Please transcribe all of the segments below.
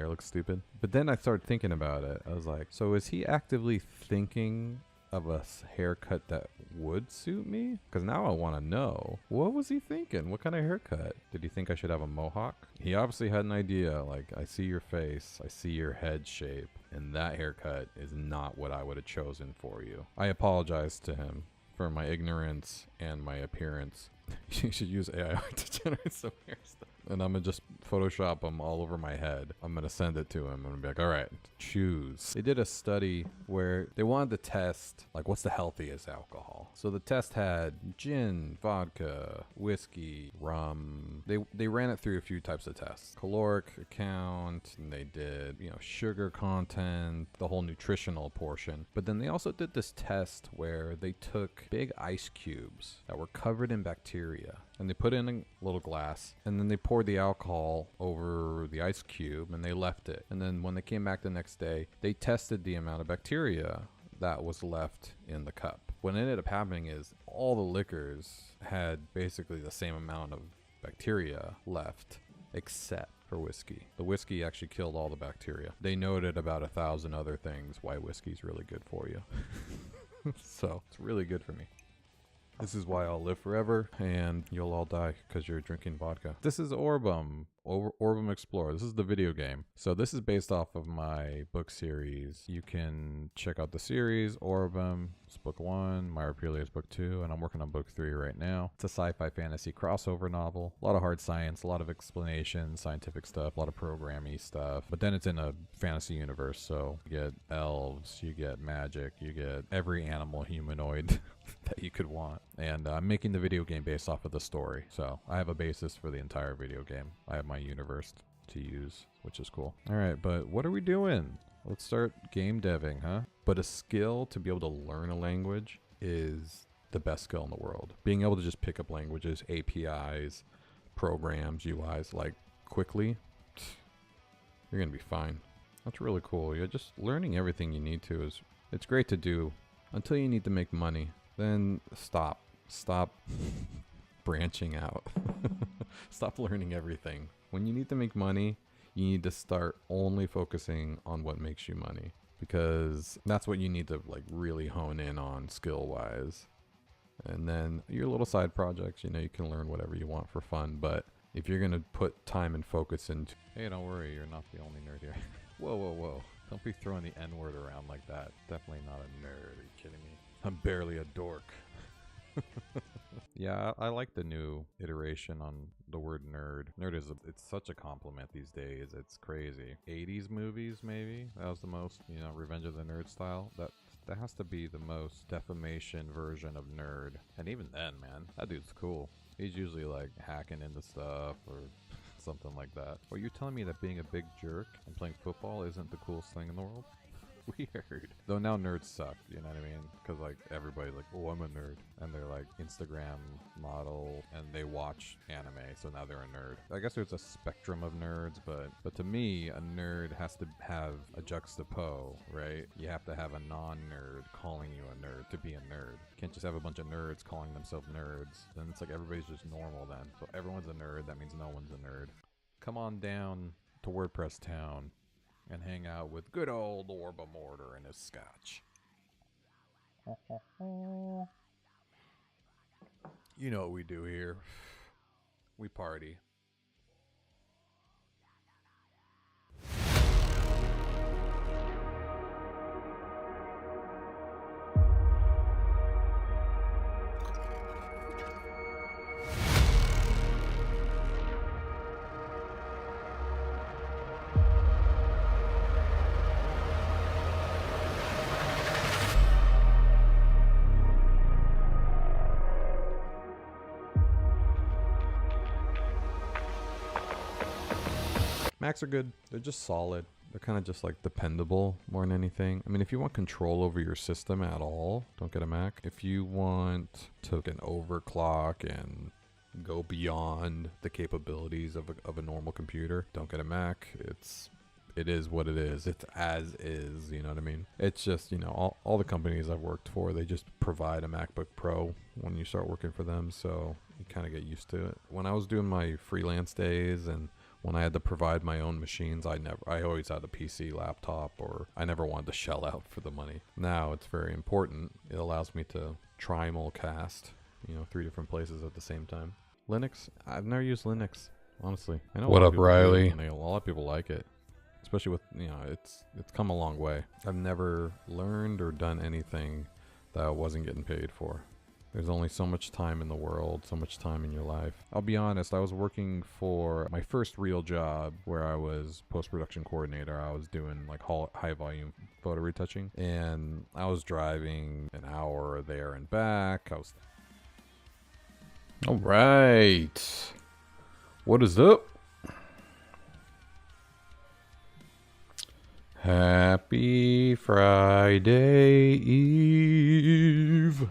hair looks stupid. But then I started thinking about it. I was like, so is he actively thinking of a haircut that would suit me? Because now I want to know, what was he thinking? What kind of haircut? Did he think I should have a mohawk? He obviously had an idea, like, I see your face, I see your head shape, and that haircut is not what I would have chosen for you. I apologize to him for my ignorance and my appearance. You should use AI to generate some hairstyle. And I'm going to just Photoshop them all over my head. I'm going to send it to him. I'm going to be like, all right, choose. They did a study where they wanted to test, like, what's the healthiest alcohol? So the test had gin, vodka, whiskey, rum. They ran it through a few types of tests. Caloric count, and they did, sugar content, the whole nutritional portion. But then they also did this test where they took big ice cubes that were covered in bacteria, and they put it in a little glass, and then they poured the alcohol over the ice cube, and they left it. And then when they came back the next day, they tested the amount of bacteria that was left in the cup. What ended up happening is all the liquors had basically the same amount of bacteria left, except for whiskey. The whiskey actually killed all the bacteria. They noted about 1,000 other things why whiskey's really good for you. So it's really good for me. This is why I'll live forever, and you'll all die because you're drinking vodka. This is Orbem. Orbem Explorer. This is the video game. So this is based off of my book series. You can check out the series. Orbem is book 1, Miropelia is book 2, and I'm working on book 3 right now. It's a sci-fi fantasy crossover novel. A lot of hard science, a lot of explanation, scientific stuff, a lot of programmy stuff. But then it's in a fantasy universe, so you get elves, you get magic, you get every animal humanoid that you could want. And I'm making the video game based off of the story. So I have a basis for the entire video game. I have my universe to use, which is cool. All right, but what are we doing? Let's start game deving, huh? But a skill to be able to learn a language is the best skill in the world. Being able to just pick up languages, APIs, programs, UIs, like quickly, you're gonna be fine. That's really cool. You're just learning everything you need to it's great to do until you need to make money. Then stop branching out. Stop learning everything. When you need to make money, you need to start only focusing on what makes you money, because that's what you need to like really hone in on skill wise. And then your little side projects, you can learn whatever you want for fun, but if you're gonna put time and focus into, hey, don't worry, you're not the only nerd here. Whoa. Don't be throwing the N-word around like that. Definitely not a nerd. Are you kidding me? I'm barely a dork. Yeah, I like the new iteration on the word nerd. Nerd it's such a compliment these days. It's crazy. 80s movies, maybe? That was the most, Revenge of the Nerd style. That has to be the most defamation version of nerd. And even then, man, that dude's cool. He's usually like hacking into stuff or something like that. Or you're telling me that being a big jerk and playing football isn't the coolest thing in the world? Weird. Though now nerds suck, you know what I mean? Because like everybody's like, oh, I'm a nerd. And they're like Instagram model and they watch anime, so now they're a nerd. I guess there's a spectrum of nerds, but to me, a nerd has to have a juxtapose, right? You have to have a non-nerd calling you a nerd to be a nerd. You can't just have a bunch of nerds calling themselves nerds. Then it's like everybody's just normal then. So everyone's a nerd, that means no one's a nerd. Come on down to WordPress Town and hang out with good old Orbem Order and his scotch. You know what we do here. We party. Macs are good. They're just solid. They're kind of just like dependable more than anything. I mean, if you want control over your system at all, don't get a Mac. If you want to an overclock and go beyond the capabilities of a normal computer, don't get a Mac. It is what it is. It's as is, you know what I mean? It's just, all the companies I've worked for, they just provide a MacBook Pro when you start working for them. So you kind of get used to it. When I was doing my freelance days and When I had to provide my own machines, I always had a PC laptop, or I never wanted to shell out for the money. Now it's very important. It allows me to trimulcast, 3 different places at the same time. Linux, I've never used Linux, honestly. I know What a lot up, of people Riley? do, and a lot of people like it. Especially with, it's come a long way. I've never learned or done anything that I wasn't getting paid for. There's only so much time in the world, so much time in your life. I'll be honest, I was working for my first real job where I was post-production coordinator. I was doing like high volume photo retouching, and I was driving an hour there and back. All right. What is up? Happy Friday Eve.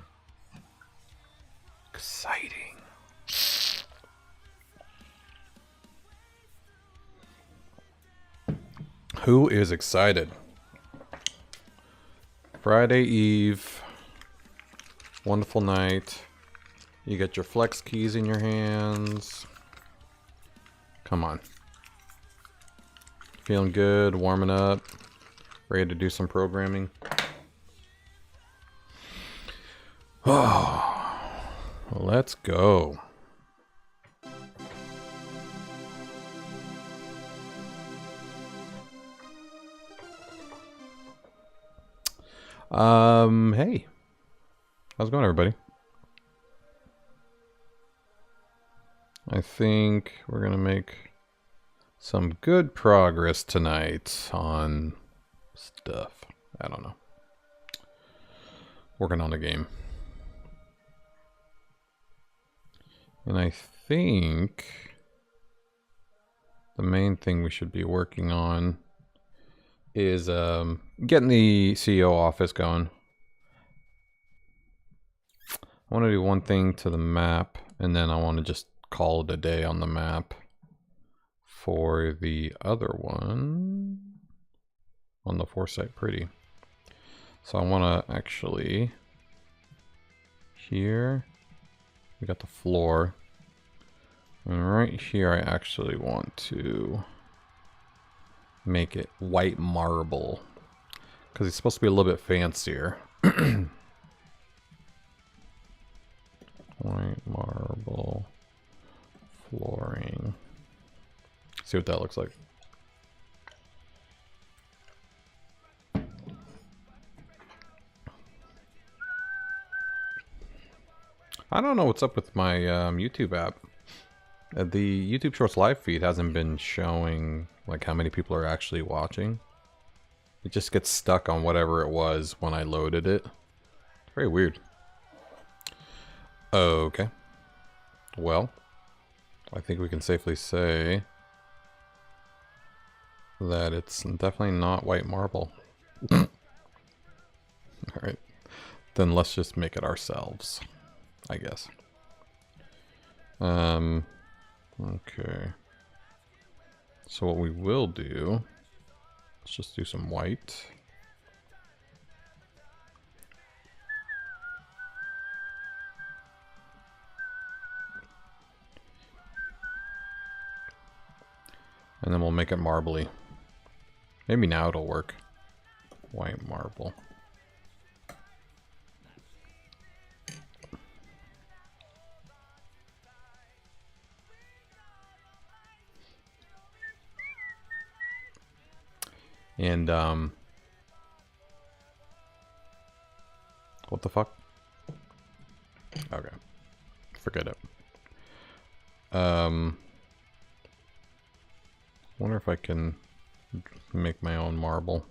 Exciting. Who is excited? Friday Eve. Wonderful night. You got your flex keys in your hands. Come on. Feeling good, warming up, ready to do some programming. Oh, let's go. Hey. How's it going, everybody? I think we're going to make some good progress tonight on stuff. I don't know. Working on the game. And I think the main thing we should be working on is getting the CEO office going. I want to do one thing to the map, and then I want to just call it a day on the map for the other one on the Foresight Pretty. So I want to actually, here we got the floor, and right here I actually want to make it white marble because it's supposed to be a little bit fancier. White marble flooring. See what that looks like. I don't know what's up with my YouTube app. The YouTube Shorts live feed hasn't been showing like how many people are actually watching. It just gets stuck on whatever it was when I loaded it. Very weird. Okay. Well, I think we can safely say that it's definitely not white marble. Alright. Then let's just make it ourselves, I guess. Okay. So what we will do, let's just do some white. And then we'll make it marbly. Maybe now it'll work. White marble. And, what the fuck? Okay. Forget it. Wonder if I can make my own marble.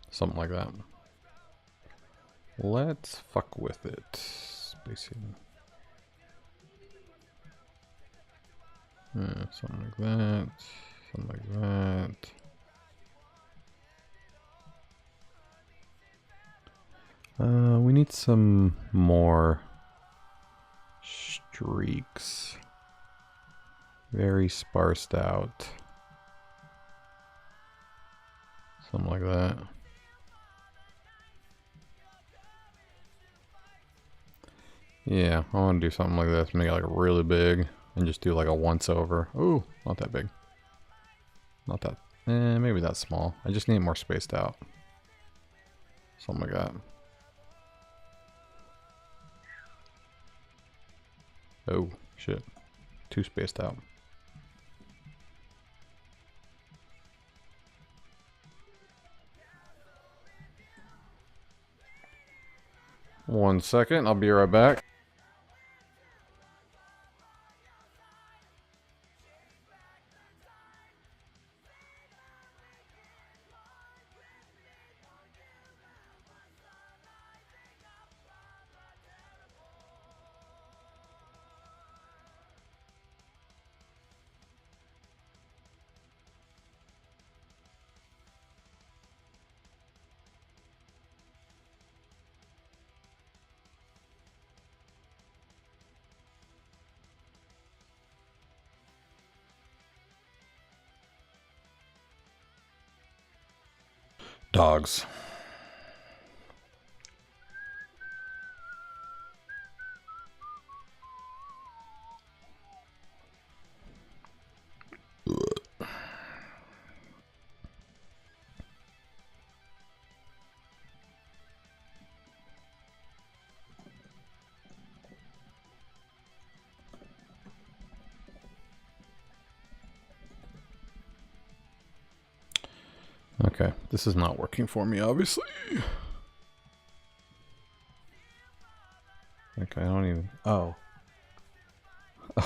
Something like that. Let's fuck with it. Spacing. Something like that. Something like that. We need some more streaks. Very sparsed out. Something like that. Yeah, I want to do something like this. Make it like really big and just do like a once over. Ooh, not that big. Not that. Maybe that small. I just need it more spaced out. Something like that. Oh, shit. Too spaced out. One second, I'll be right back. Dogs. Okay, this is not working for me, obviously. Okay, I don't even... Oh.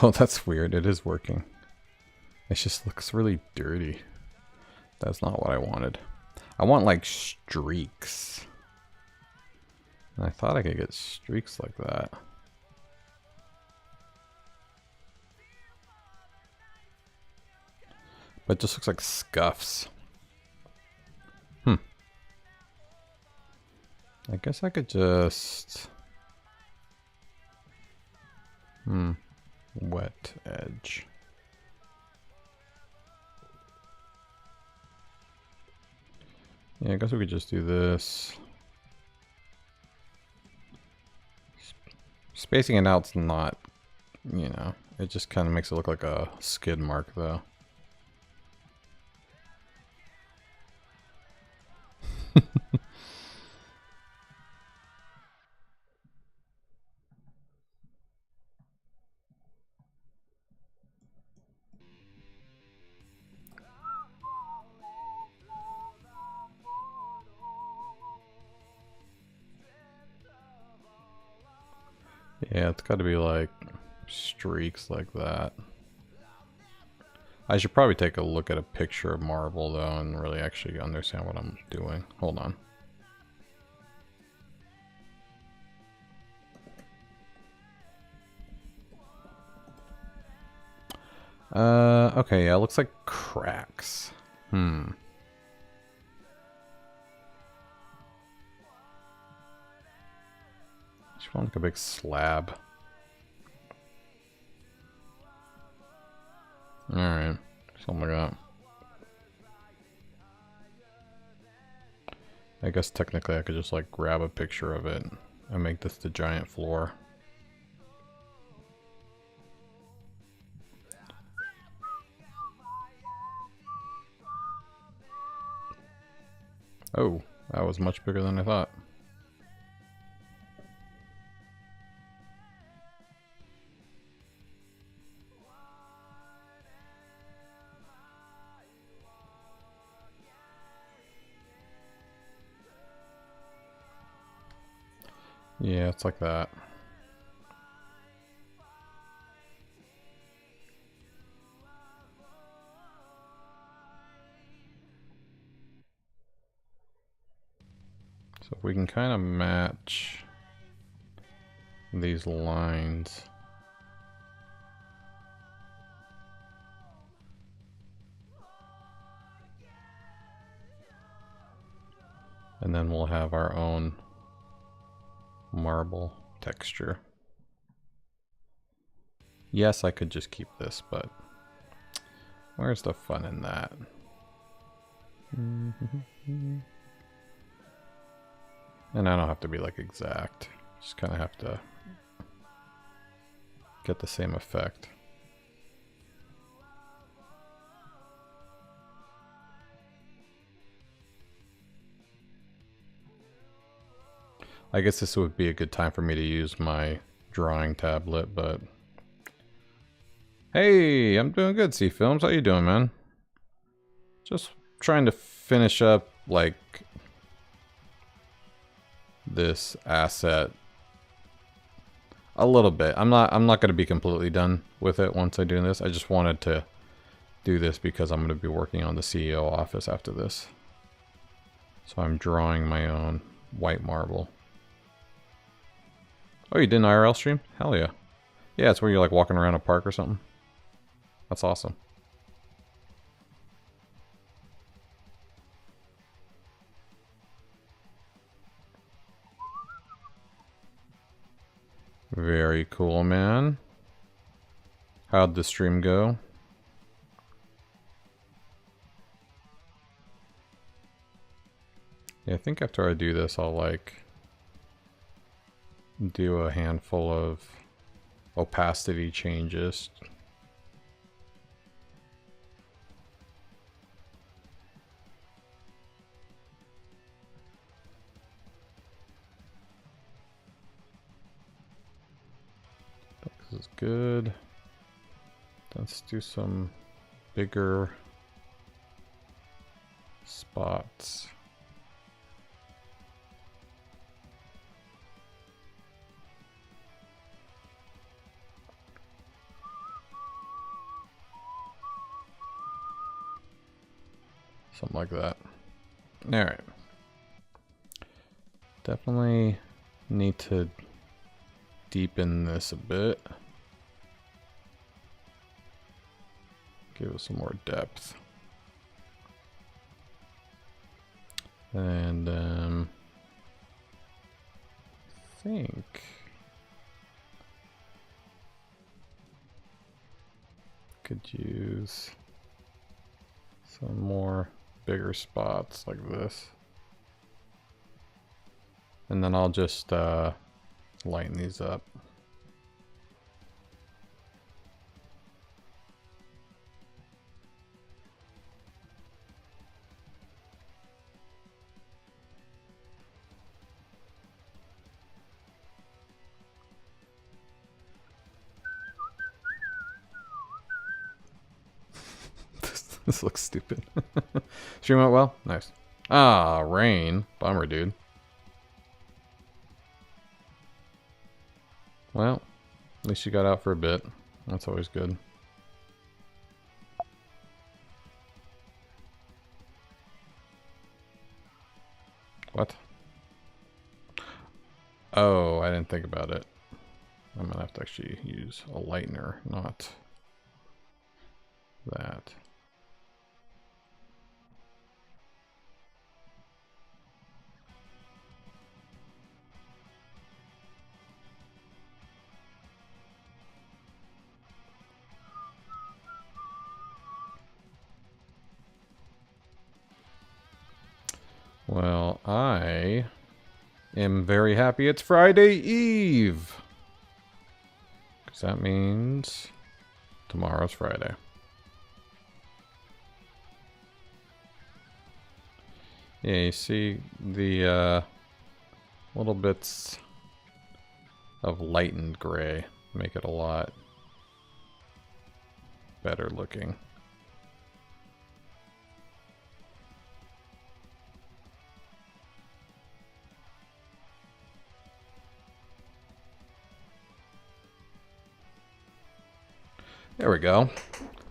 Oh, that's weird. It is working. It just looks really dirty. That's not what I wanted. I want, like, streaks. And I thought I could get streaks like that. But it just looks like scuffs. I guess I could just... Wet edge. Yeah, I guess we could just do this. Spacing it out's not, you know, it just kind of makes it look like a skid mark though. Yeah, it's got to be like streaks like that. I should probably take a look at a picture of marble though and really actually understand what I'm doing. Hold on. Okay, yeah, it looks like cracks. Just want like a big slab. Alright, something like that. I guess technically I could just like grab a picture of it and make this the giant floor. Oh, that was much bigger than I thought. Yeah, it's like that. So if we can kind of match these lines. And then we'll have our own marble texture. Yes, I could just keep this, but where's the fun in that? And I don't have to be like exact. Just kind of have to get the same effect. I guess this would be a good time for me to use my drawing tablet, but... Hey, I'm doing good, C-Films. How you doing, man? Just trying to finish up, like, this asset a little bit. I'm not going to be completely done with it once I do this. I just wanted to do this because I'm going to be working on the CEO office after this. So I'm drawing my own white marble. Oh, you did an IRL stream? Hell yeah. Yeah, it's where you're like walking around a park or something. That's awesome. Very cool, man. How'd the stream go? Yeah, I think after I do this, I'll like do a handful of opacity changes. This is good. Let's do some bigger spots. Something like that. Alright. Definitely need to deepen this a bit. Give it some more depth. And I think could use some more bigger spots like this. And then I'll just lighten these up. This looks stupid. Stream went well? Nice. Ah, rain. Bummer, dude. Well, at least you got out for a bit. That's always good. What? Oh, I didn't think about it. I'm gonna have to actually use a lightener, not that. Well, I am very happy it's Friday Eve. Because that means tomorrow's Friday. Yeah, you see the little bits of lightened gray make it a lot better looking. There we go.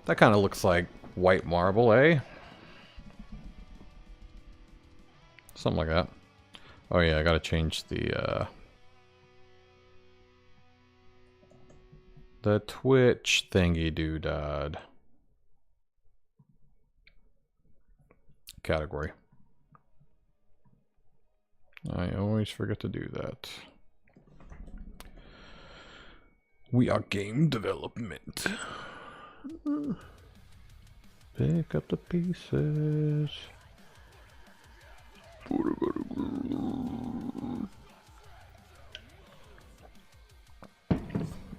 That kind of looks like white marble, eh? Something like that. Oh yeah, I gotta change the Twitch thingy-doodad. Category. I always forget to do that. We are game development. Pick up the pieces.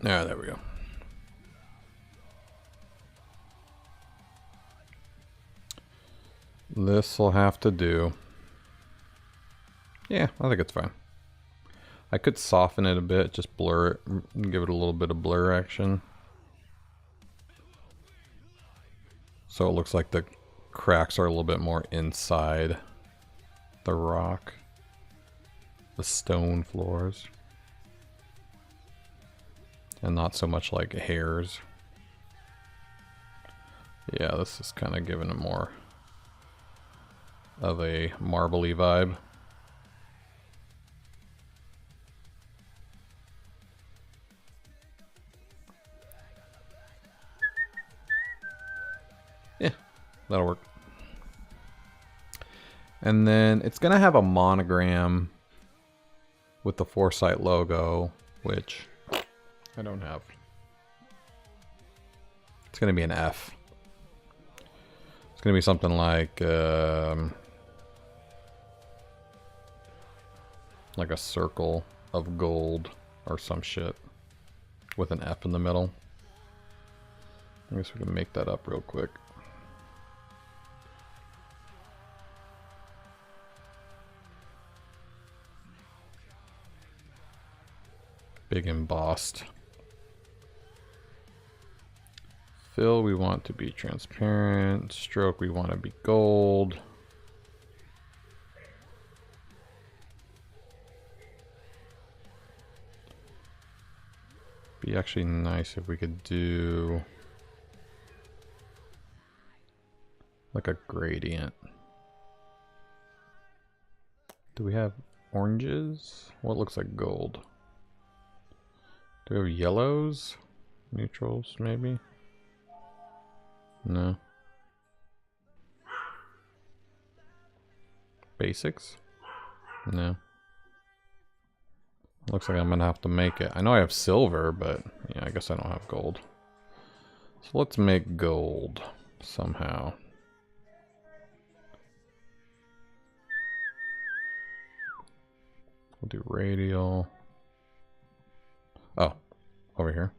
Ah, there we go. This'll have to do. Yeah, I think it's fine. I could soften it a bit, just blur it, give it a little bit of blur action. So it looks like the cracks are a little bit more inside the rock, the stone floors, and not so much like hairs. Yeah, this is kind of giving it more of a marbly vibe. Yeah, that'll work. And then it's gonna have a monogram with the Foresight logo, which I don't have. It's gonna be an F. It's gonna be something like a circle of gold or some shit with an F in the middle. I guess we can make that up real quick. Big embossed. Fill we want to be transparent. Stroke we want to be gold. Be actually nice if we could do like a gradient. Do we have oranges? What looks like gold? Do we have yellows? Neutrals, maybe? No. Basics? No. Looks like I'm gonna have to make it. I know I have silver, but yeah, I guess I don't have gold. So let's make gold somehow. We'll do radial. Oh, over here.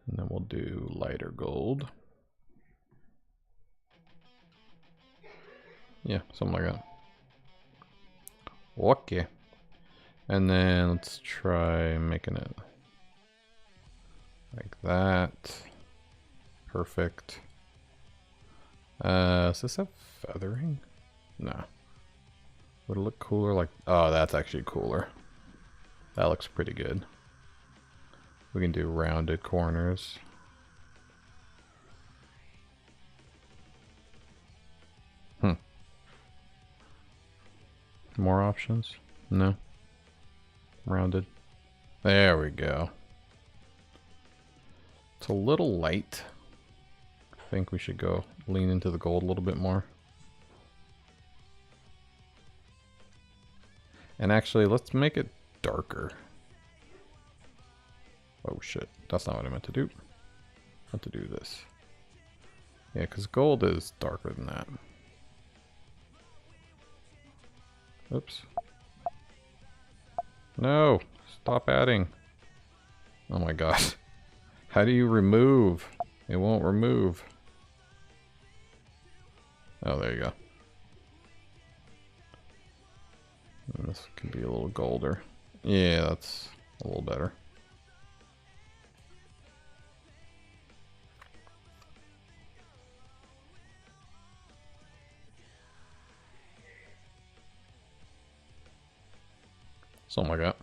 And then we'll do lighter gold. Yeah, something like that. Okay. And then let's try making it like that. Perfect. Does this have feathering? No. Would it look cooler? Like, oh, that's actually cooler. That looks pretty good. We can do rounded corners. More options? No. Rounded. There we go. It's a little light. I think we should go lean into the gold a little bit more. And actually, let's make it darker. Oh shit, that's not what I meant to do. I meant to do this. Yeah, because gold is darker than that. Oops. No, stop adding. Oh my god. How do you remove? It won't remove. Oh, there you go. And this could be a little golder. Yeah, that's a little better. Something like that.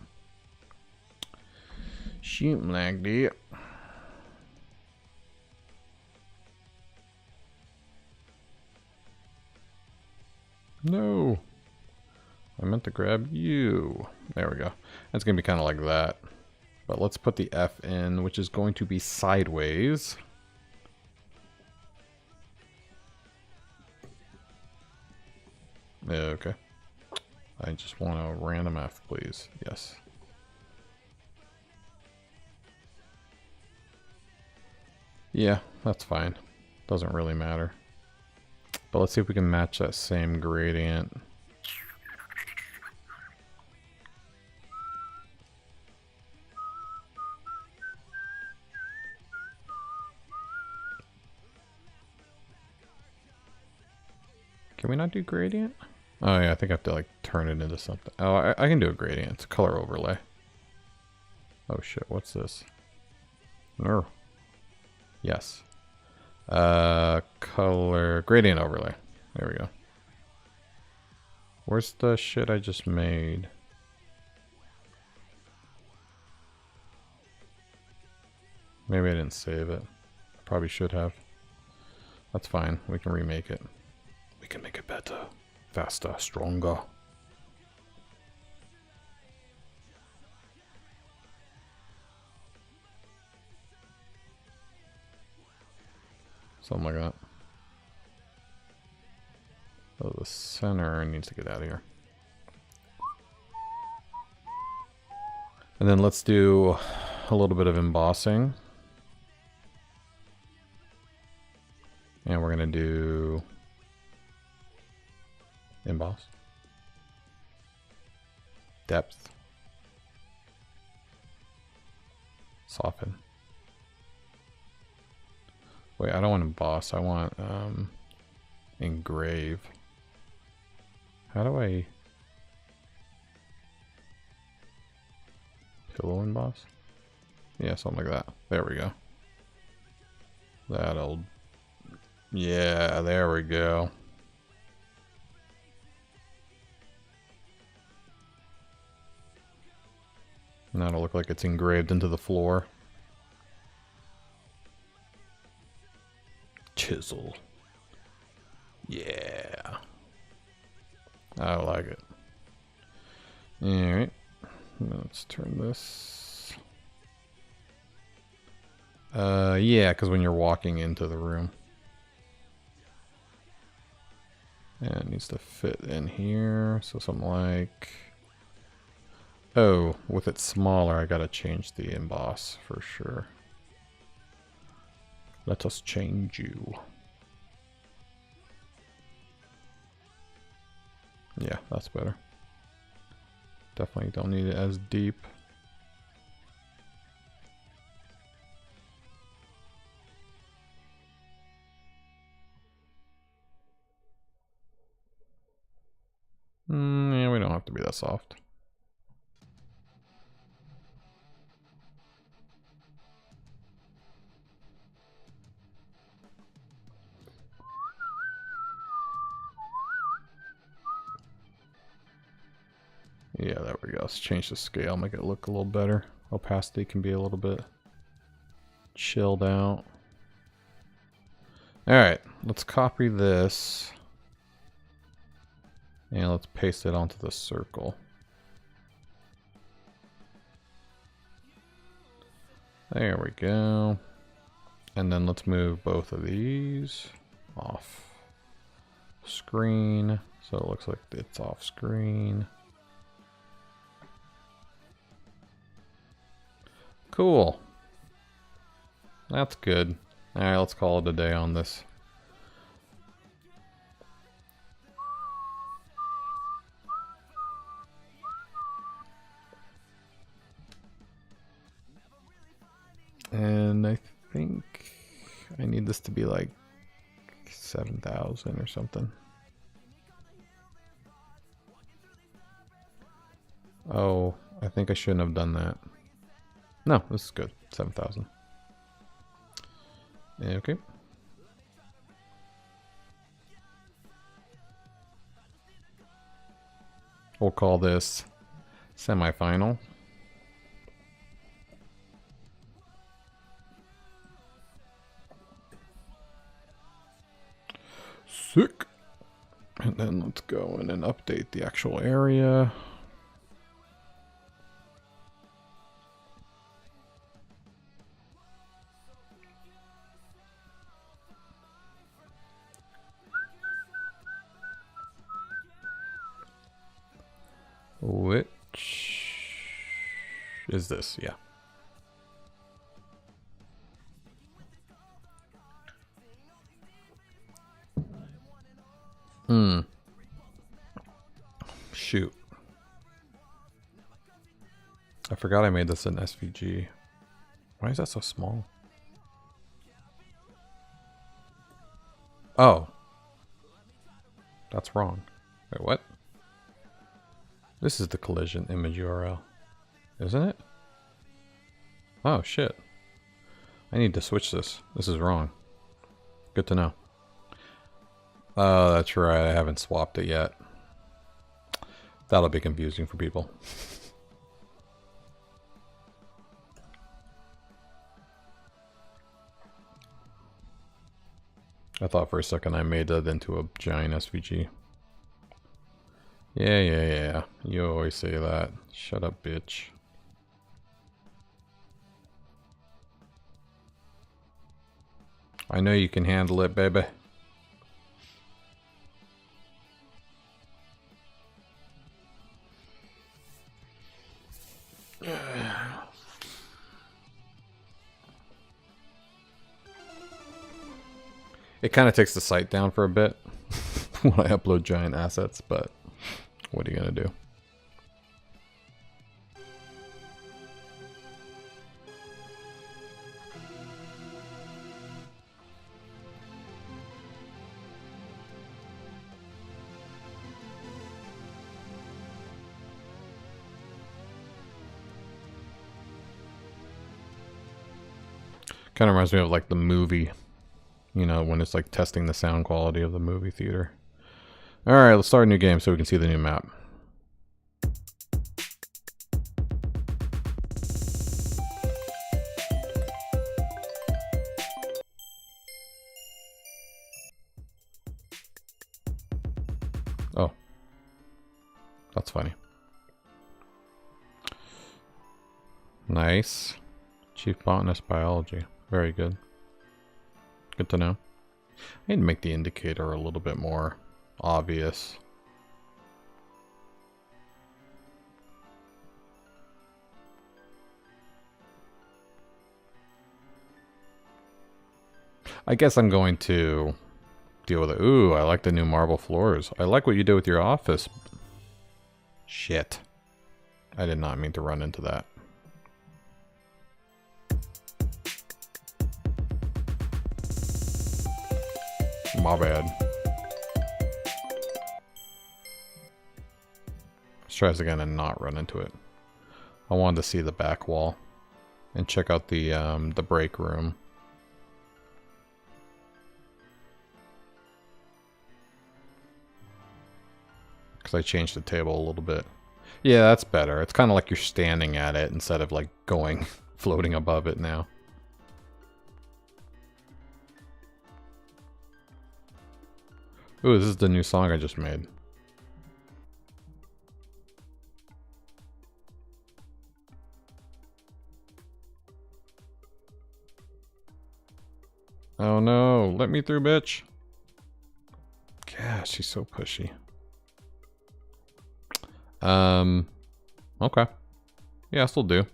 Shoot like that. No. I meant to grab you. There we go. It's going to be kind of like that. But let's put the F in, which is going to be sideways. Yeah, okay. I just want a random F, please. Yes. Yeah, that's fine. Doesn't really matter. But let's see if we can match that same gradient. Can we not do gradient? Oh yeah, I think I have to like turn it into something. Oh, I can do a gradient. It's a color overlay. Oh shit, what's this? No. Yes. Color gradient overlay. There we go. Where's the shit I just made? Maybe I didn't save it. Probably should have. That's fine. We can remake it. We can make it better, faster, stronger. Something like that. Oh, the center needs to get out of here. And then let's do a little bit of embossing. And we're going to do emboss. Depth. Soften. Wait, I don't want emboss. I want engrave. How do I... Pillow emboss? Yeah, something like that. There we go. That'll... Yeah, there we go. And that'll look like it's engraved into the floor. Chisel. Yeah. I like it. Alright. Let's turn this. Yeah, because when you're walking into the room. And it needs to fit in here. So something like... Oh, with it smaller, I gotta change the emboss for sure. Let us change you. Yeah, that's better. Definitely don't need it as deep. Yeah, we don't have to be that soft. Yeah, there we go. Let's change the scale, make it look a little better. Opacity can be a little bit chilled out. Alright, let's copy this. And let's paste it onto the circle. There we go. And then let's move both of these off screen. So it looks like it's off screen. Cool. That's good. Alright, let's call it a day on this. And I think I need this to be like 7,000 or something. Oh, I think I shouldn't have done that. No, this is good. 7,000. Okay. We'll call this semifinal. Sick. And then let's go in and update the actual area. Which is this? Yeah. Shoot. I forgot I made this in SVG. Why is that so small? Oh. That's wrong. Wait, what? This is the collision image URL. Isn't it? Oh, shit. I need to switch this. This is wrong. Good to know. Oh, that's right. I haven't swapped it yet. That'll be confusing for people. I thought for a second I made that into a giant SVG. Yeah. You always say that. Shut up, bitch. I know you can handle it, baby. It kind of takes the site down for a bit when I upload giant assets, but what are you going to do? Kind of reminds me of like the movie, you know, when it's like testing the sound quality of the movie theater. All right, let's start a new game so we can see the new map. Oh, that's funny. Nice. Chief Botanist Biology. Very good. Good to know. I need to make the indicator a little bit more obvious. I guess I'm going to deal with it. Ooh, I like the new marble floors. I like what you did with your office. Shit. I did not mean to run into that. My bad. Let's try this again and not run into it. I wanted to see the back wall and check out the break room. Because I changed the table a little bit. Yeah, that's better. It's kind of like you're standing at it instead of like going floating above it now. Ooh, this is the new song I just made. Oh no, let me through, bitch. Gosh, she's so pushy. Okay. Yeah, still do.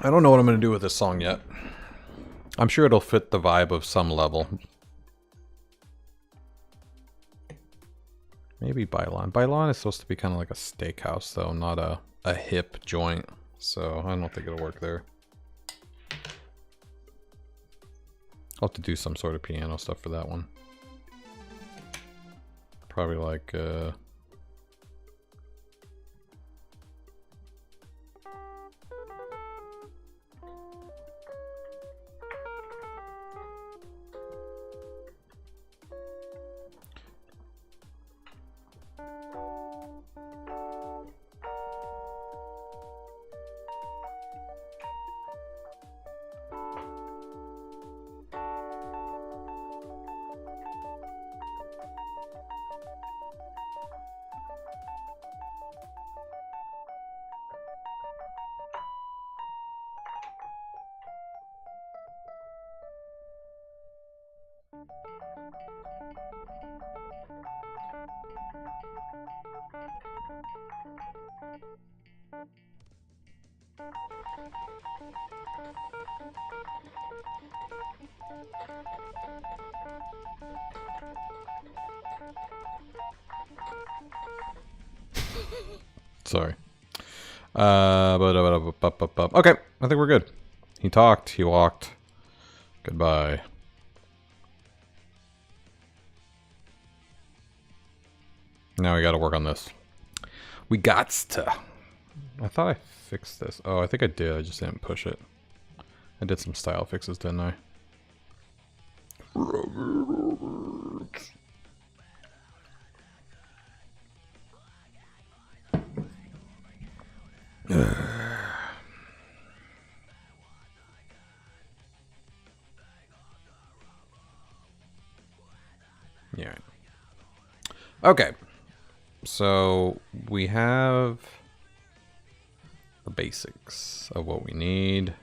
I don't know what I'm going to do with this song yet. I'm sure it'll fit the vibe of some level. Maybe Bailon. Bailon is supposed to be kind of like a steakhouse, though, not a hip joint. So I don't think it'll work there. I'll have to do some sort of piano stuff for that one. Probably like... Sorry. Okay, I think we're good. He talked, he walked. Goodbye. Now we gotta work on this. We gots to. I thought I fixed this. Oh, I think I did. I just didn't push it. I did some style fixes, didn't I? Yeah. Okay. So we have the basics of what we need,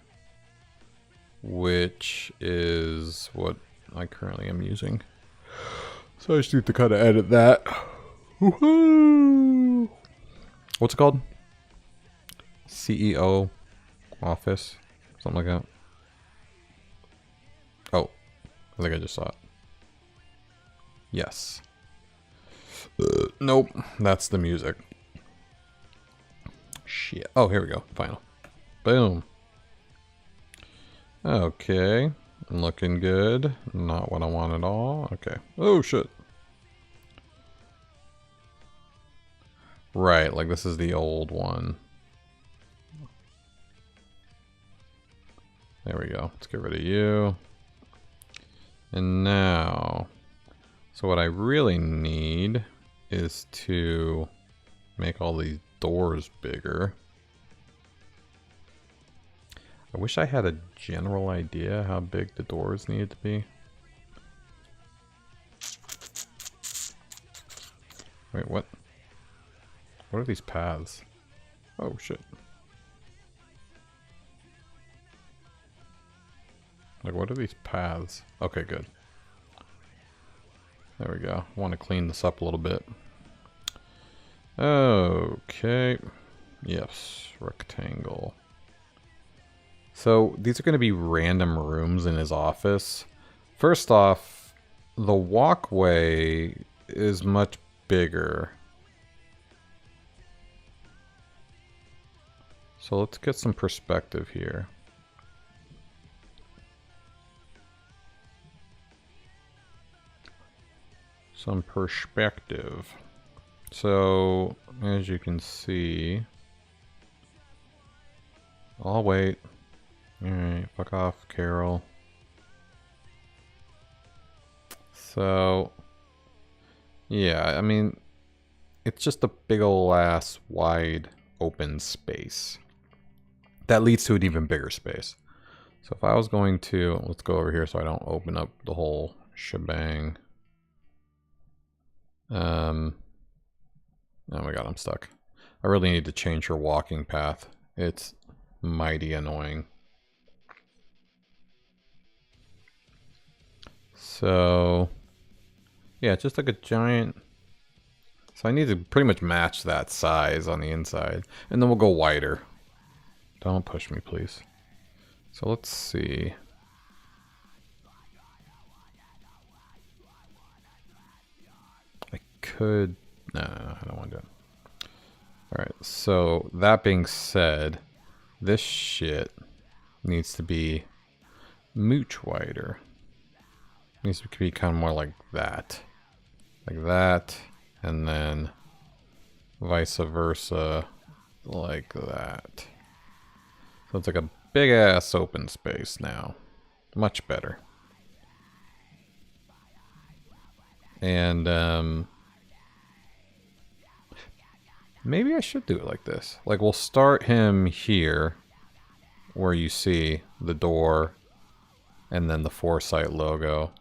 which is what I currently am using. So I just need to kind of edit that. Woohoo! What's it called? CEO Office? Something like that. Oh, I think I just saw it. Yes. Nope, that's the music. Shit. Oh, here we go. Final. Boom. Okay. Looking good. Not what I want at all. Okay. Oh, shit. Right, like this is the old one. There we go. Let's get rid of you. And now... So what I really need is to make all these doors bigger. I wish I had a general idea how big the doors needed to be. Wait, what? What are these paths? Oh, shit. Like, what are these paths? Okay, good. There we go. I want to clean this up a little bit. Okay. Yes, rectangle. So these are going to be random rooms in his office. First off, the walkway is much bigger. So let's get some perspective here. Some perspective. So, as you can see... I'll wait. Alright, fuck off, Carol. So... Yeah, I mean... It's just a big ol' ass wide open space. That leads to an even bigger space. So if I was going to... Let's go over here so I don't open up the whole shebang. Oh my god, I'm stuck. I really need to change her walking path. It's mighty annoying. So, yeah, just like a giant... So I need to pretty much match that size on the inside. And then we'll go wider. Don't push me, please. So let's see. I could... No, I don't want to do it. Alright, so that being said, this shit needs to be much wider. Needs to be kind of more like that. Like that, and then vice versa, like that. So it's like a big ass open space now. Much better. And maybe I should do it like this. Like we'll start him here where you see the door and then the Foresight logo.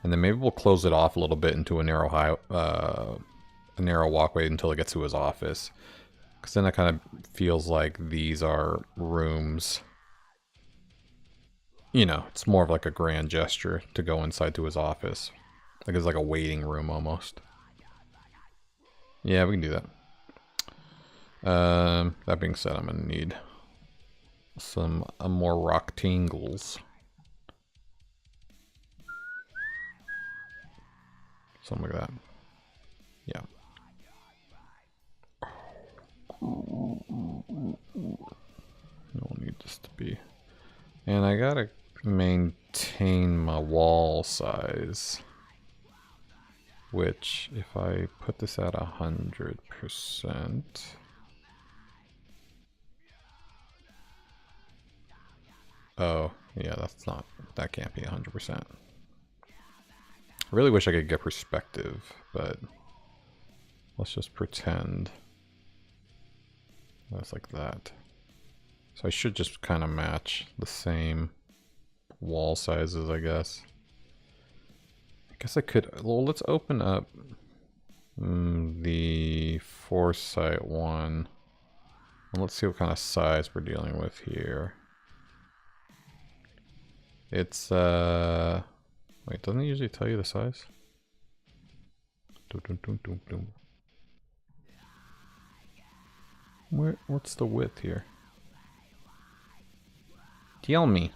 And then maybe we'll close it off a little bit into a narrow walkway until it gets to his office. Because then it kind of feels like these are rooms. You know, it's more of like a grand gesture to go inside to his office. Like it's like a waiting room almost. Yeah, we can do that. That being said, I'm gonna need some more rectangles. Something like that. Yeah. And I gotta maintain my wall size. Which, if I put this at 100%... Oh, yeah, that's not... That can't be 100%. I really wish I could get perspective, but... Let's just pretend. That's like that. So I should just kind of match the same wall sizes, I guess. I guess I could... Well, let's open up the Foresight one. And let's see what kind of size we're dealing with here. It's, wait, doesn't it usually tell you the size? What's the width here? Tell me.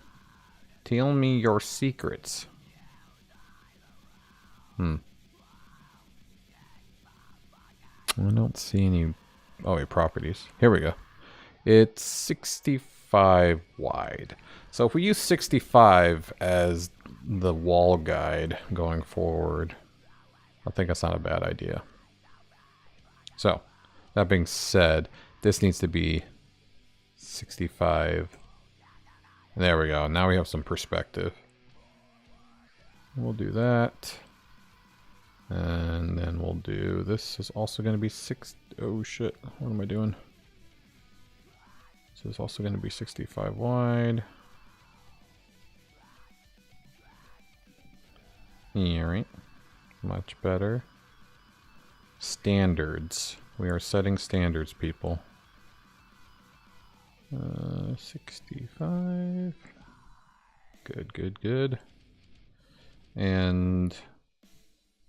Tell me your secrets. I don't see any... Oh, wait, properties. Here we go. It's 65 wide. So if we use 65 as the wall guide going forward, I think that's not a bad idea. So, that being said, this needs to be 65. There we go. Now we have some perspective. We'll do that. And then we'll do... This is also going to be 6... Oh shit. What am I doing? This is also going to be 65 wide. Alright. Much better. Standards. We are setting standards, people. 65. Good, good, good. And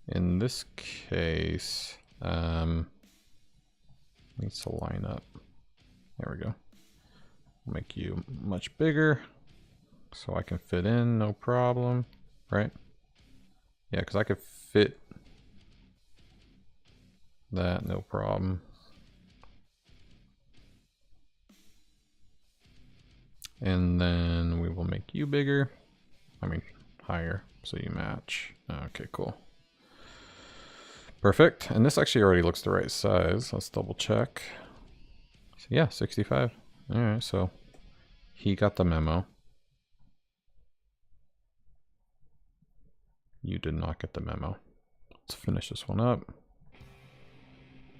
in this case, needs to line up. There we go. Make you much bigger so I can fit in, no problem, right? Yeah, because I could fit that, no problem. And then we will make you bigger. I mean, higher, so you match. Okay, cool. Perfect. And this actually already looks the right size. Let's double check. So yeah, 65. All right, so he got the memo. You did not get the memo. Let's finish this one up.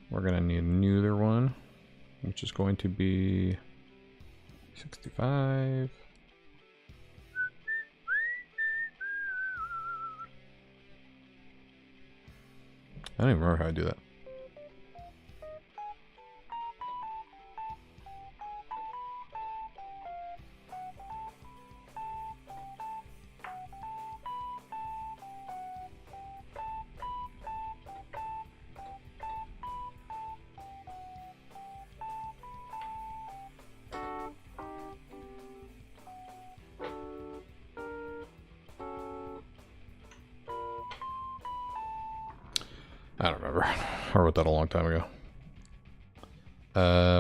We're gonna need another one, which is going to be 65. I don't even remember how I do that. I don't remember. I wrote that a long time ago.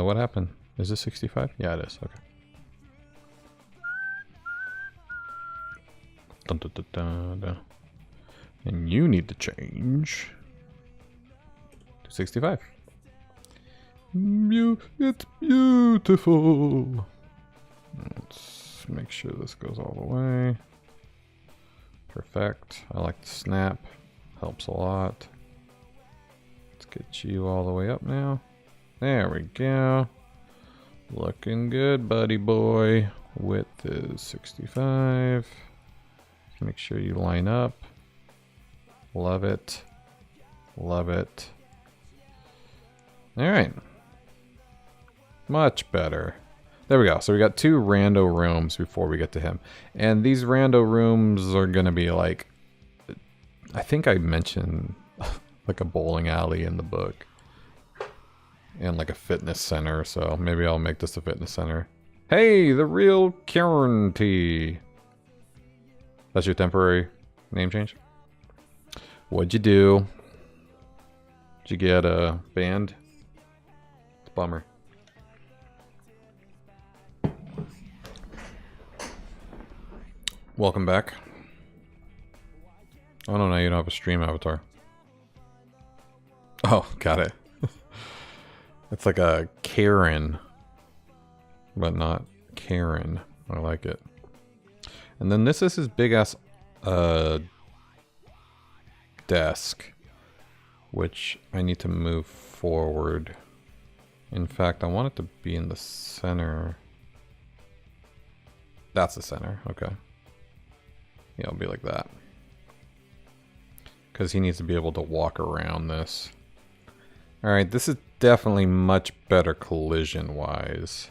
What happened? Is this 65? Yeah, it is. Okay. Dun, dun, dun, dun, dun. And you need to change to 65. It's beautiful. Let's make sure this goes all the way. Perfect. I like the snap. Helps a lot. Get you all the way up now. There we go. Looking good, buddy boy. Width is 65. Make sure you line up. Love it. Love it. All right. Much better. There we go. So we got 2 rando rooms before we get to him. And these rando rooms are going to be like... I think I mentioned... like a bowling alley in the book. And like a fitness center, so maybe I'll make this a fitness center. Hey, the real Karen T. That's your temporary name change? What'd you do? Did you get a band? It's a bummer. Welcome back. Oh no, now you don't have a stream avatar. Oh, got it. It's like a Karen, but not Karen. I like it. And then this is his big ass desk, which I need to move forward. In fact, I want it to be in the center. That's the center. Okay. Yeah, it'll be like that. Because he needs to be able to walk around this. Alright, this is definitely much better collision-wise.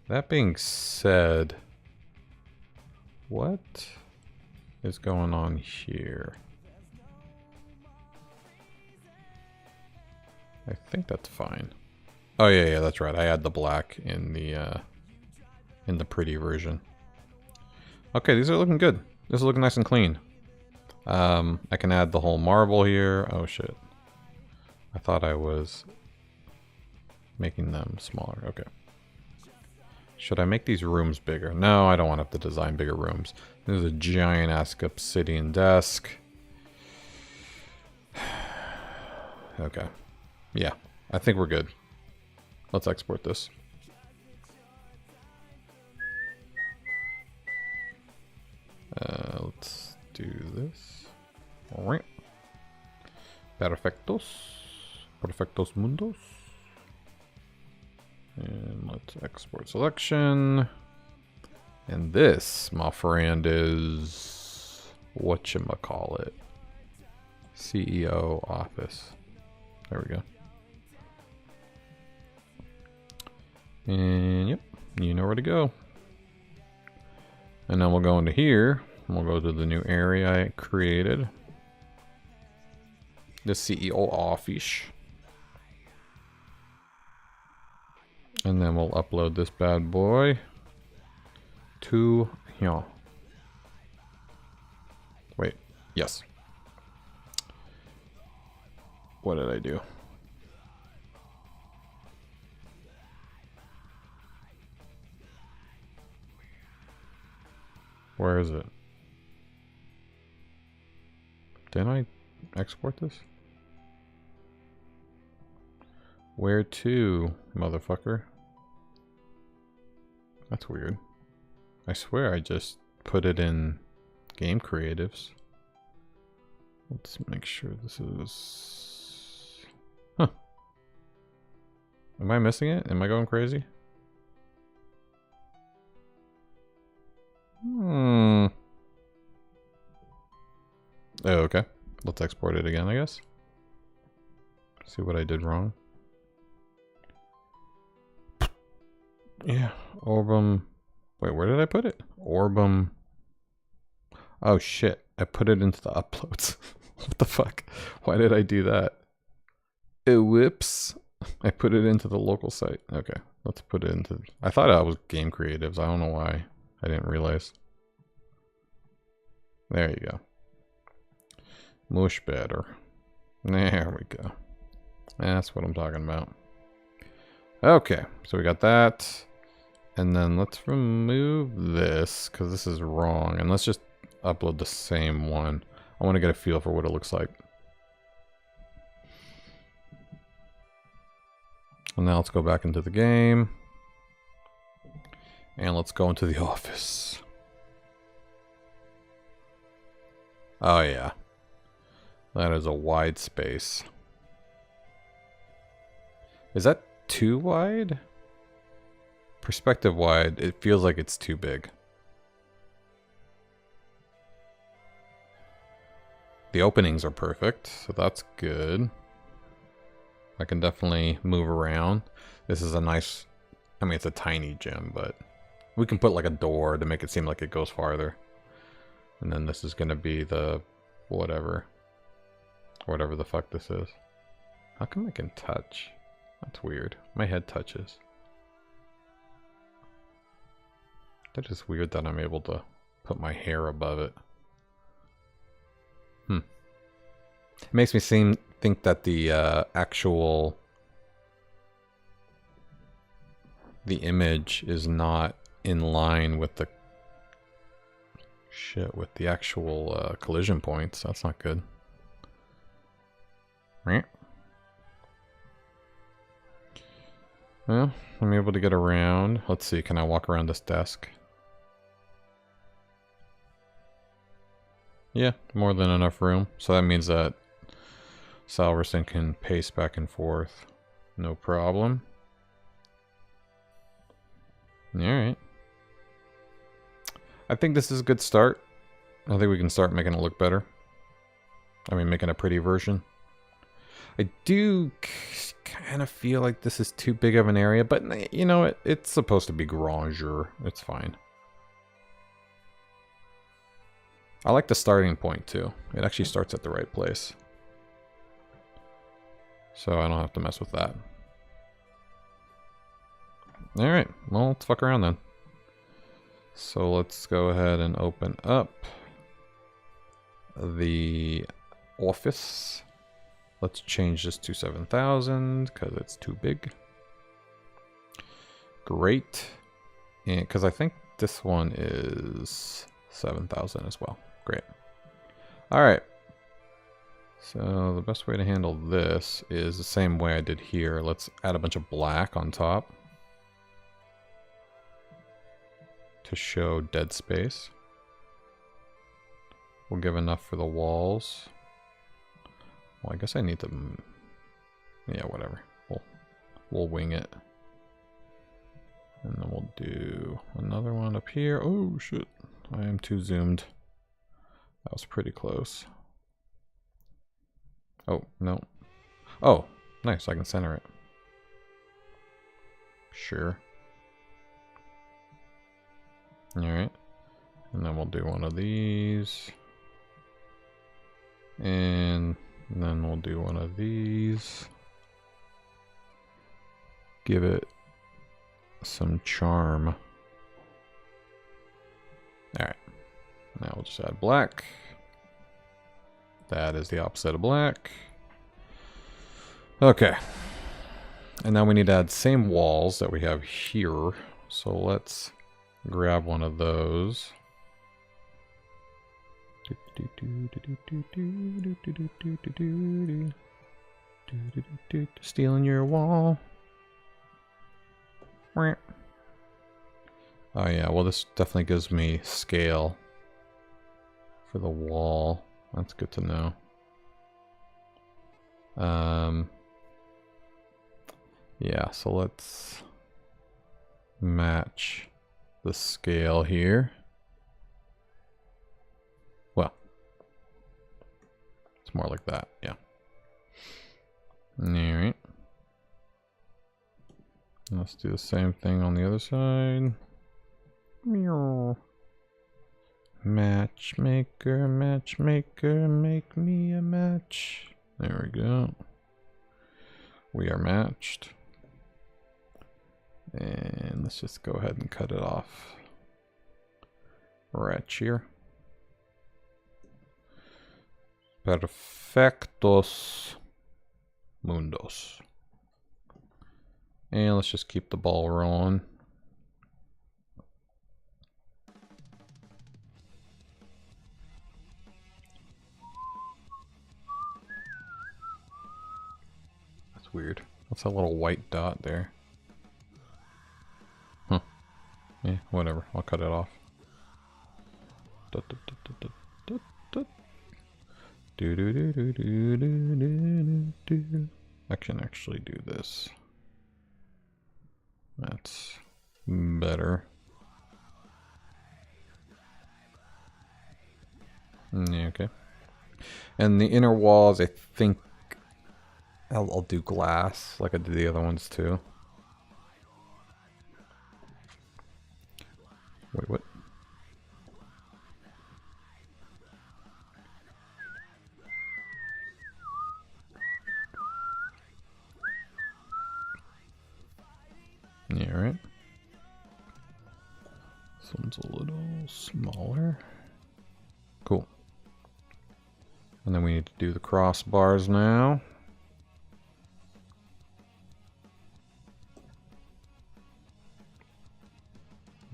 That being said, what is going on here? I think that's fine. Oh yeah, that's right. I had the black in the pretty version. Okay, these are looking good. This is looking nice and clean. I can add the whole marble here. Oh shit. I thought I was making them smaller. Okay. Should I make these rooms bigger? No, I don't want to have to design bigger rooms. There's a giant ass obsidian desk. Okay. Yeah, I think we're good. Let's export this. Let's do this. Alright. Perfectos. Perfectos mundos. And let's export selection. And this, my friend, is whatchamacallit. CEO office. There we go. And yep, you know where to go. And then we'll go into here. And we'll go to the new area I created. The CEO office. And then we'll upload this bad boy to here. Wait, yes. What did I do? Where is it? Didn't I export this? Where to, motherfucker? That's weird. I swear I just put it in game creatives. Let's make sure this is... Huh. Am I missing it? Am I going crazy? Oh, okay. Let's export it again, I guess. See what I did wrong. Yeah, Orbem. Wait, where did I put it? Orbem. Oh shit, I put it into the uploads. What the fuck? Why did I do that? Whoops. I put it into the local site. Okay, let's put it into... I thought I was game creatives. I don't know why. I didn't realize. There you go. Much better. There we go. That's what I'm talking about. Okay, so we got that. And then let's remove this, because this is wrong. And let's just upload the same one. I want to get a feel for what it looks like. And now let's go back into the game. And let's go into the office. Oh yeah. That is a wide space. Is that too wide? Perspective wide, it feels like it's too big. The openings are perfect, so that's good. I can definitely move around. This is a nice, I mean, it's a tiny gym, but we can put like a door to make it seem like it goes farther. And then this is gonna be the whatever the fuck this is. How come I can touch? That's weird. My head touches. That is weird that I'm able to put my hair above it. It makes me think that the actual image is not in line with Shit, with the actual collision points. That's not good. Right. Well, I'm able to get around. Let's see, can I walk around this desk? Yeah, more than enough room. So that means that Salverson can pace back and forth. No problem. Alright. I think this is a good start. I think we can start making it look better. I mean, making a pretty version. I do kind of feel like this is too big of an area, but you know, it's supposed to be grandeur. It's fine. I like the starting point too. It actually starts at the right place. So I don't have to mess with that. Alright, well, let's fuck around then. So let's go ahead and open up the office. Let's change this to 7,000 because it's too big. Great. And because I think this one is 7,000 as well. Great. All right. So the best way to handle this is the same way I did here. Let's add a bunch of black on top to show dead space. We'll give enough for the walls. Well, I guess I need to... Yeah, whatever. We'll wing it. And then we'll do another one up here. Oh, shit. I am too zoomed. That was pretty close. Oh, no. Oh, nice. I can center it. Sure. Alright. And then we'll do one of these. And then we'll do one of these. Give it some charm. Alright. Now we'll just add black. That is the opposite of black. Okay. And now we need to add same walls that we have here. So let's grab one of those. Stealing your wall. Oh yeah, well this definitely gives me scale for the wall. That's good to know. Yeah, so let's match the scale here. Well, it's more like that, yeah. Alright. Let's do the same thing on the other side. Meow. Matchmaker, matchmaker, make me a match. There we go. We are matched. And let's just go ahead and cut it off right here. Perfectos mundos. And let's just keep the ball rolling. That's weird. What's that little white dot there? Huh. Yeah, whatever. I'll cut it off. I can actually do this. That's better. Yeah, okay. And the inner walls, I think I'll do glass like I did the other ones too. Wait, what? Yeah, right. This one's a little smaller. Cool. And then we need to do the crossbars now.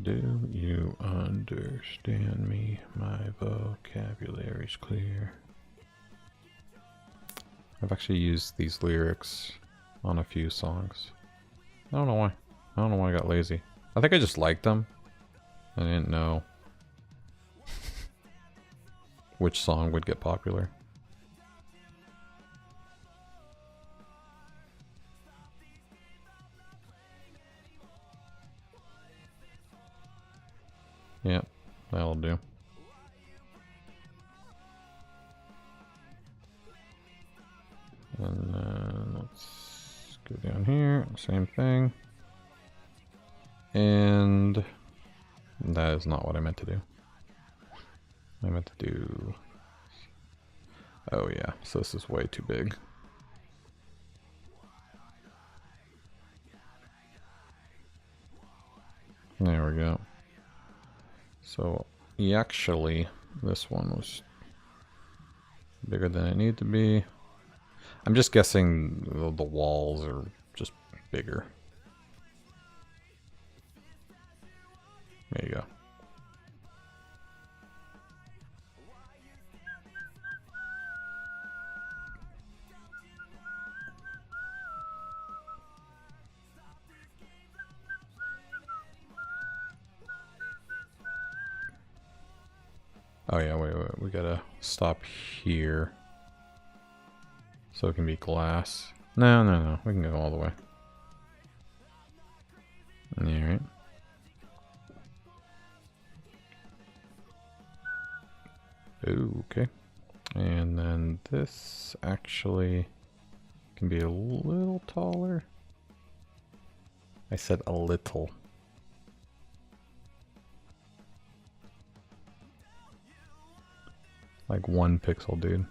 Do you understand me? My vocabulary's clear. I've actually used these lyrics on a few songs. I don't know why. I don't know why I got lazy. I think I just liked them. I didn't know which song would get popular. Yeah, that'll do. And then let's go down here, same thing. And that is not what I meant to do. I meant to do... Oh yeah, so this is way too big. There we go. So actually, this one was bigger than it needed to be. I'm just guessing the walls are just bigger. There you go. Oh yeah, wait, we gotta stop here. So it can be glass. No, we can go all the way. Alright. Okay. And then this actually can be a little taller. I said a little. Like 1 pixel, dude.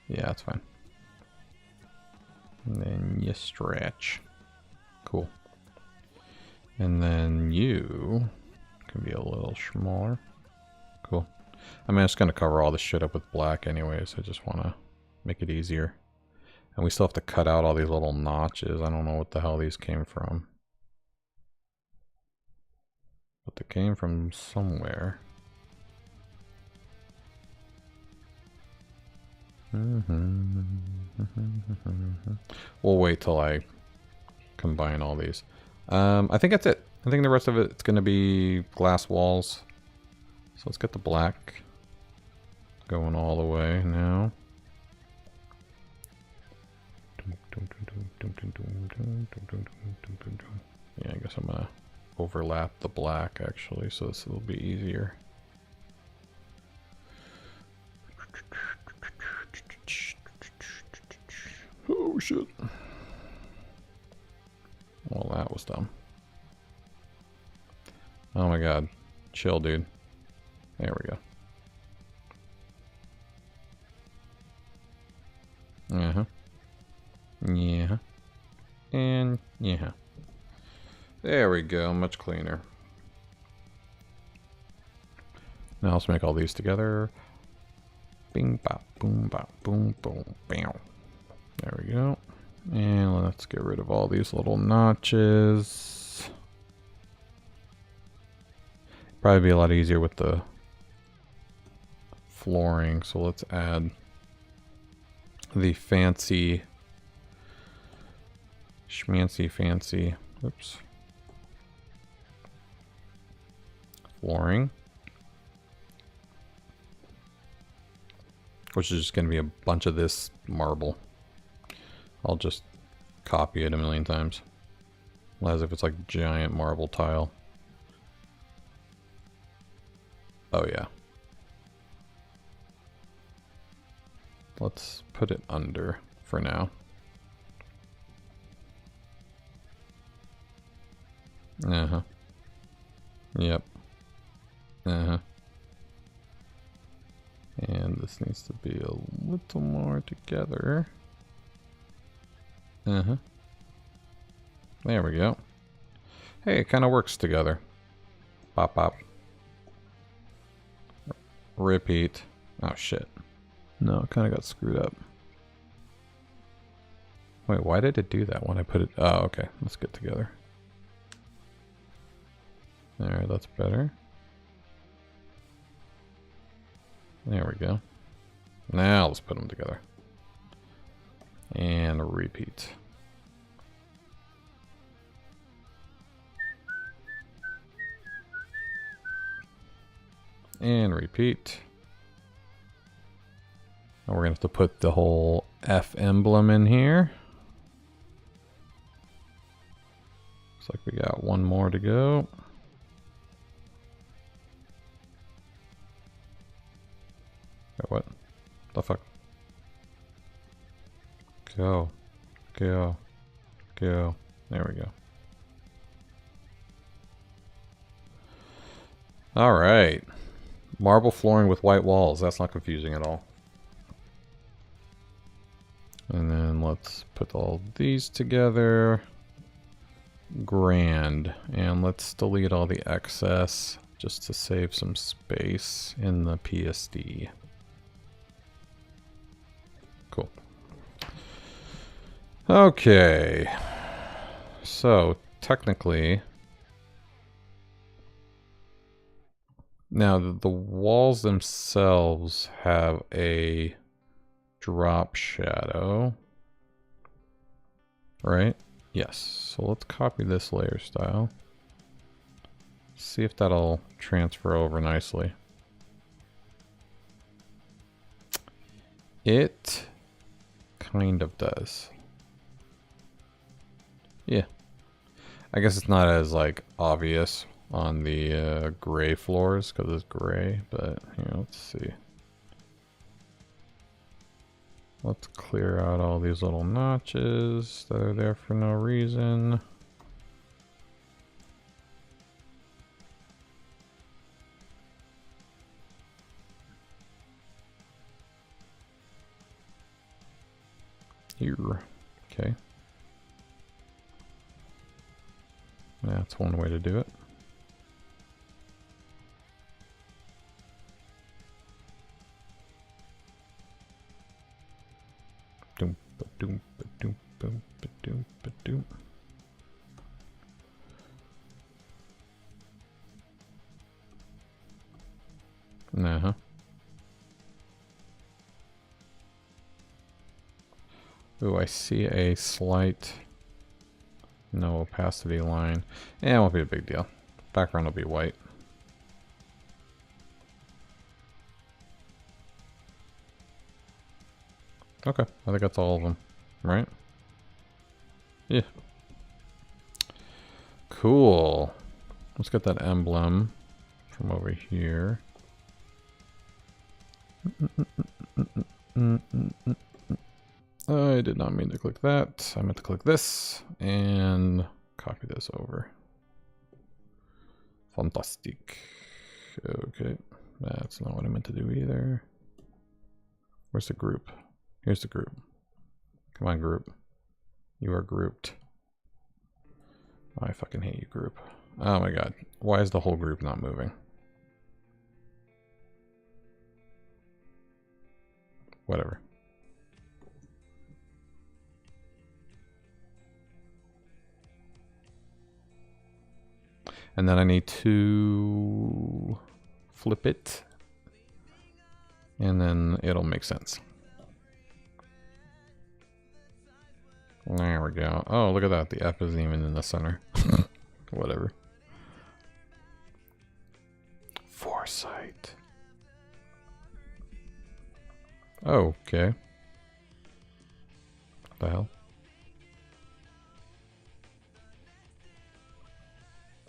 Yeah, that's fine. And then you stretch. Cool. And then you can be a little smaller. Cool. I mean, I'm just going to cover all this shit up with black anyways. I just want to make it easier. And we still have to cut out all these little notches. I don't know what the hell these came from. But they came from somewhere. We'll wait till I combine all these. I think that's it. I think the rest of it's going to be glass walls. So let's get the black going all the way now. Yeah, I guess I'm going to overlap the black actually, so this will be easier. Oh shit. Well, that was dumb. Oh my god. Chill, dude. There we go. Uh-huh. Yeah. And yeah. There we go. Much cleaner. Now let's make all these together. Bing, bop, boom, bop, boom, boom, bam. There we go. And let's get rid of all these little notches. Probably be a lot easier with the flooring. So let's add the fancy, schmancy fancy, oops, flooring. Which is just going to be a bunch of this marble. I'll just copy it a million times. As if it's like a giant marble tile. Oh yeah. Let's put it under for now. Uh-huh. Yep. Uh-huh. And this needs to be a little more together. Uh-huh. There we go. Hey, it kind of works together. Pop, pop. Repeat. Oh, shit. No, it kind of got screwed up. Wait, why did it do that when I put it... Oh, okay. Let's get together. There, that's better. There we go. Now let's put them together. And repeat. And repeat. Now we're going to have to put the whole F emblem in here. Looks like we got one more to go. What the fuck? Go. Go. Go. There we go. Alright. Marble flooring with white walls. That's not confusing at all. And then let's put all these together. Grand. And let's delete all the excess just to save some space in the PSD. Cool. Okay. So technically, now the walls themselves have a drop shadow, right? Yes. So let's copy this layer style. See if that'll transfer over nicely. It kind of does. Yeah. I guess it's not as like obvious on the gray floors because it's gray, but you know, let's see. Let's clear out all these little notches that are there for no reason. Here. Okay. That's one way to do it. Doom, ba-doom, ba-doom, boom, ba-doom, ba-doom. Uh-huh. Ooh, I see a slight no opacity line. Yeah, it won't be a big deal. Background will be white. Okay, I think that's all of them, right? Yeah. Cool. Let's get that emblem from over here. I did not mean to click that. I meant to click this and copy this over. Fantastic. Okay, that's not what I meant to do either. Where's the group? Here's the group. Come on, group. You are grouped. Oh, I fucking hate you, group. Oh my god. Why is the whole group not moving? Whatever. And then I need to flip it. And then it'll make sense. There we go. Oh, look at that. The F isn't even in the center. Whatever. Foresight. Oh, okay. What the hell?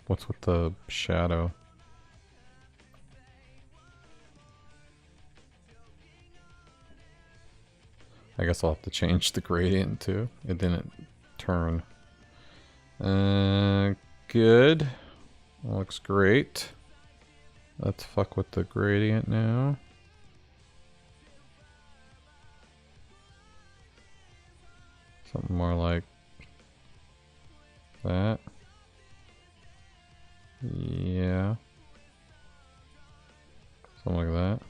What's with the shadow? I guess I'll have to change the gradient too. It didn't turn. Good. Looks great. Let's fuck with the gradient now. Something more like that. Yeah. Something like that.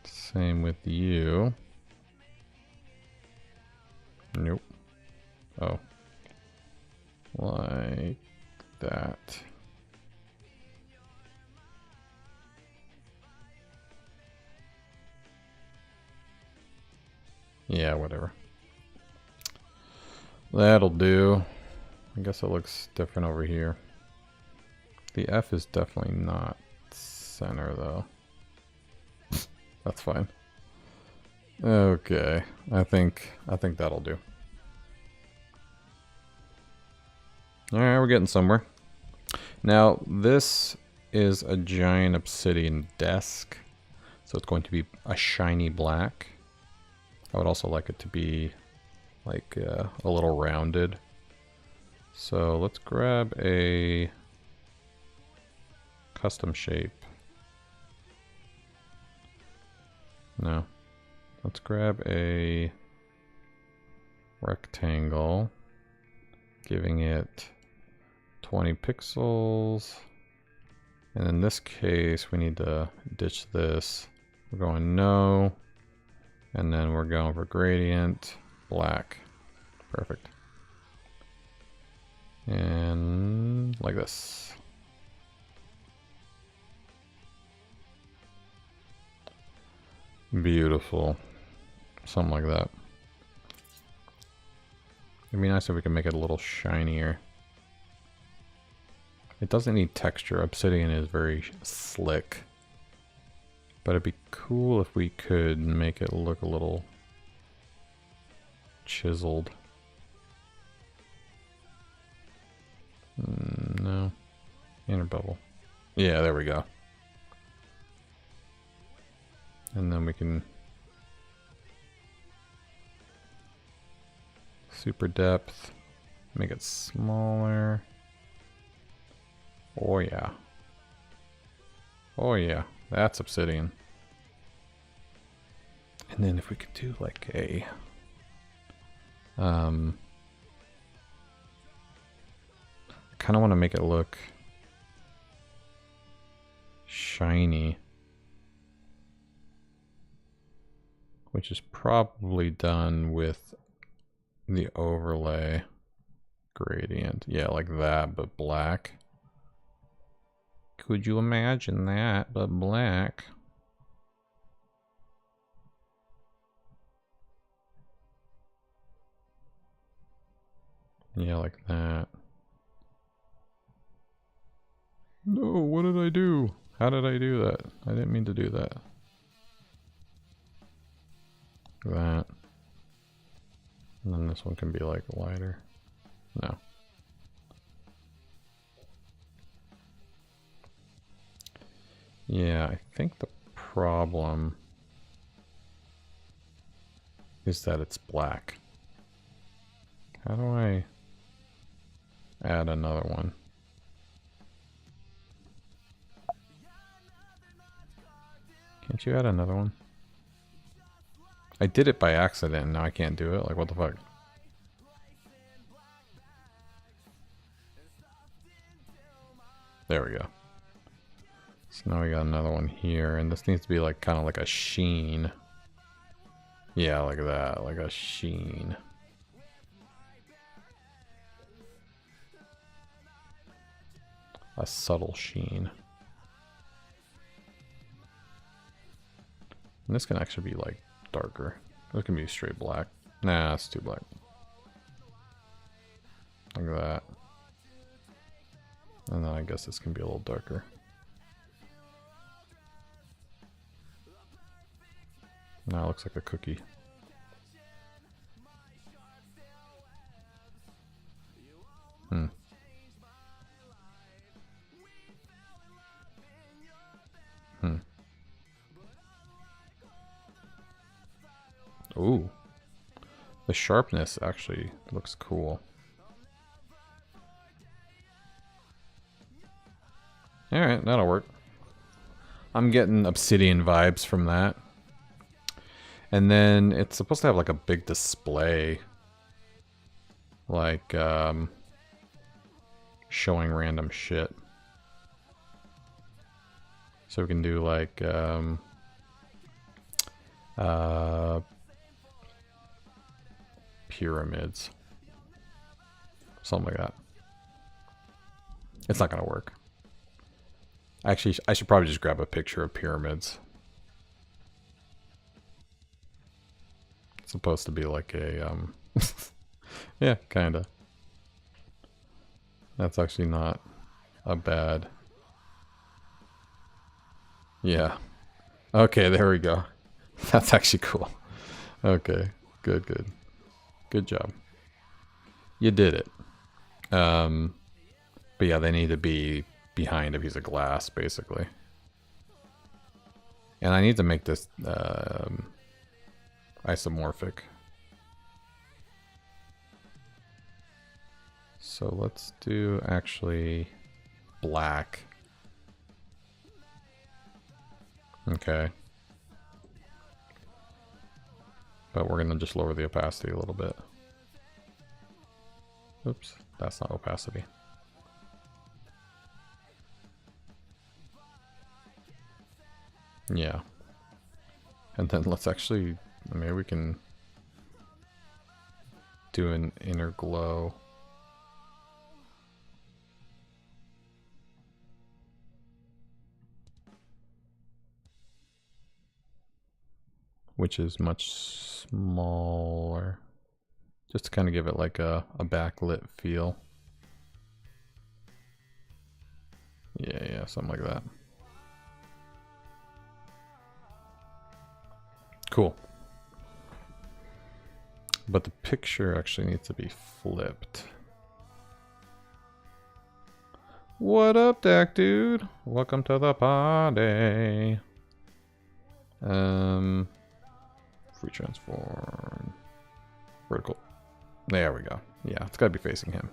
Same with you. Nope. Oh. Like that. Yeah, whatever. That'll do. I guess it looks different over here. The F is definitely not center though. That's fine. Okay. I think that'll do. Alright, we're getting somewhere. Now, this is a giant obsidian desk. So it's going to be a shiny black. I would also like it to be like a little rounded. So let's grab a custom shape. No. Let's grab a rectangle, giving it 20 pixels. And in this case, we need to ditch this. We're going no. And then we're going for gradient, black. Perfect. And like this. Beautiful. Something like that. It'd be nice if we could make it a little shinier. It doesn't need texture. Obsidian is very slick. But it'd be cool if we could make it look a little chiseled. No. Inner bevel. Yeah, there we go. And then we can super depth, make it smaller. Oh yeah. Oh yeah, that's obsidian. And then if we could do like a I kind of want to make it look shiny, which is probably done with the overlay gradient. Yeah, like that, but black. Could you imagine that, but black? Yeah, like that. No, what did I do? How did I do that? I didn't mean to do that. Like that. And then this one can be like lighter. No. Yeah, I think the problem is that it's black. How do I add another one? Can't you add another one? I did it by accident and now I can't do it? Like, what the fuck? There we go. So now we got another one here, and this needs to be like kind of like a sheen. Yeah, like that, like a sheen. A subtle sheen. And this can actually be like darker. This can be straight black. Nah, it's too black. Like that. And then I guess this can be a little darker. Now it looks like a cookie. Hmm. Hmm. Ooh. The sharpness actually looks cool. Alright, that'll work. I'm getting obsidian vibes from that. And then it's supposed to have like a big display. Like, showing random shit. So we can do like, pyramids. Something like that. It's not going to work. Actually, I should probably just grab a picture of pyramids. It's supposed to be like a, yeah, kind of. That's actually not a bad... Yeah. Okay, there we go. That's actually cool. Okay, good, good. Good job. You did it. But yeah, they need to be behind a piece of glass, basically. And I need to make this isomorphic. So let's do actually black. Okay. But we're gonna just lower the opacity a little bit. Oops, that's not opacity. Yeah. And then let's actually, maybe we can do an inner glow. Which is much smaller. Just to kind of give it like a backlit feel. Yeah, something like that. Cool. But the picture actually needs to be flipped. What up, Dak dude? Welcome to the party. Free transform. Vertical. There we go. Yeah, it's gotta be facing him.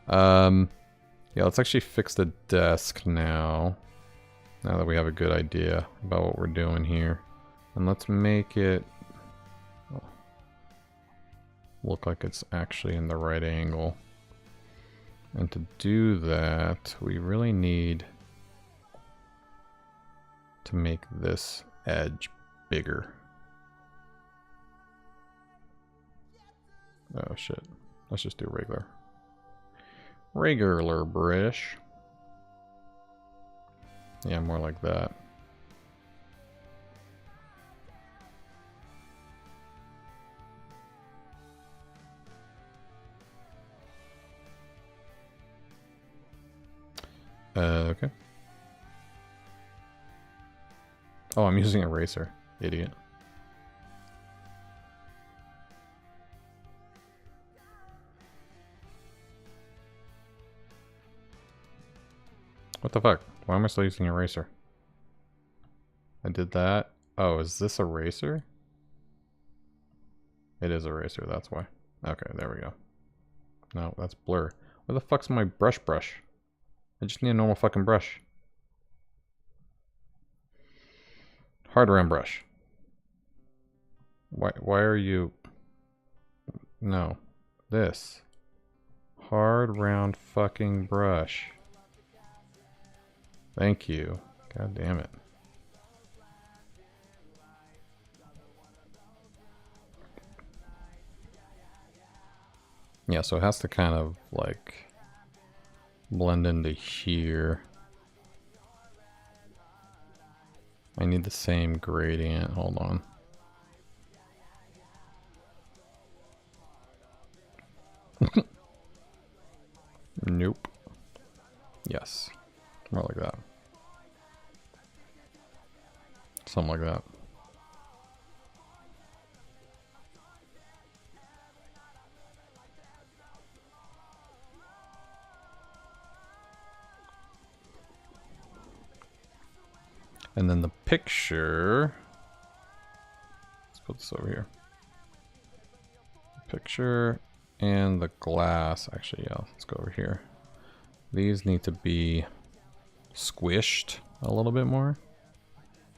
Yeah, let's actually fix the desk now. Now that we have a good idea about what we're doing here. And let's make it look like it's actually in the right angle. And to do that, we really need to make this edge bigger. Oh shit. Let's just do regular. Regular brush. Yeah, more like that. Okay. Oh, I'm using eraser. Idiot. What the fuck? Why am I still using eraser? I did that. Oh, is this eraser? It is eraser, that's why. Okay, there we go. No, that's blur. Where the fuck's my brush? I just need a normal fucking brush. Hard round brush. Why are you... No. This. Hard round fucking brush. Thank you. God damn it. Yeah, so it has to kind of like blend into here. I need the same gradient. Hold on. Nope. Yes. More like that. Something like that. And then the picture. Let's put this over here. Picture and the glass. Actually, yeah, let's go over here. These need to be squished a little bit more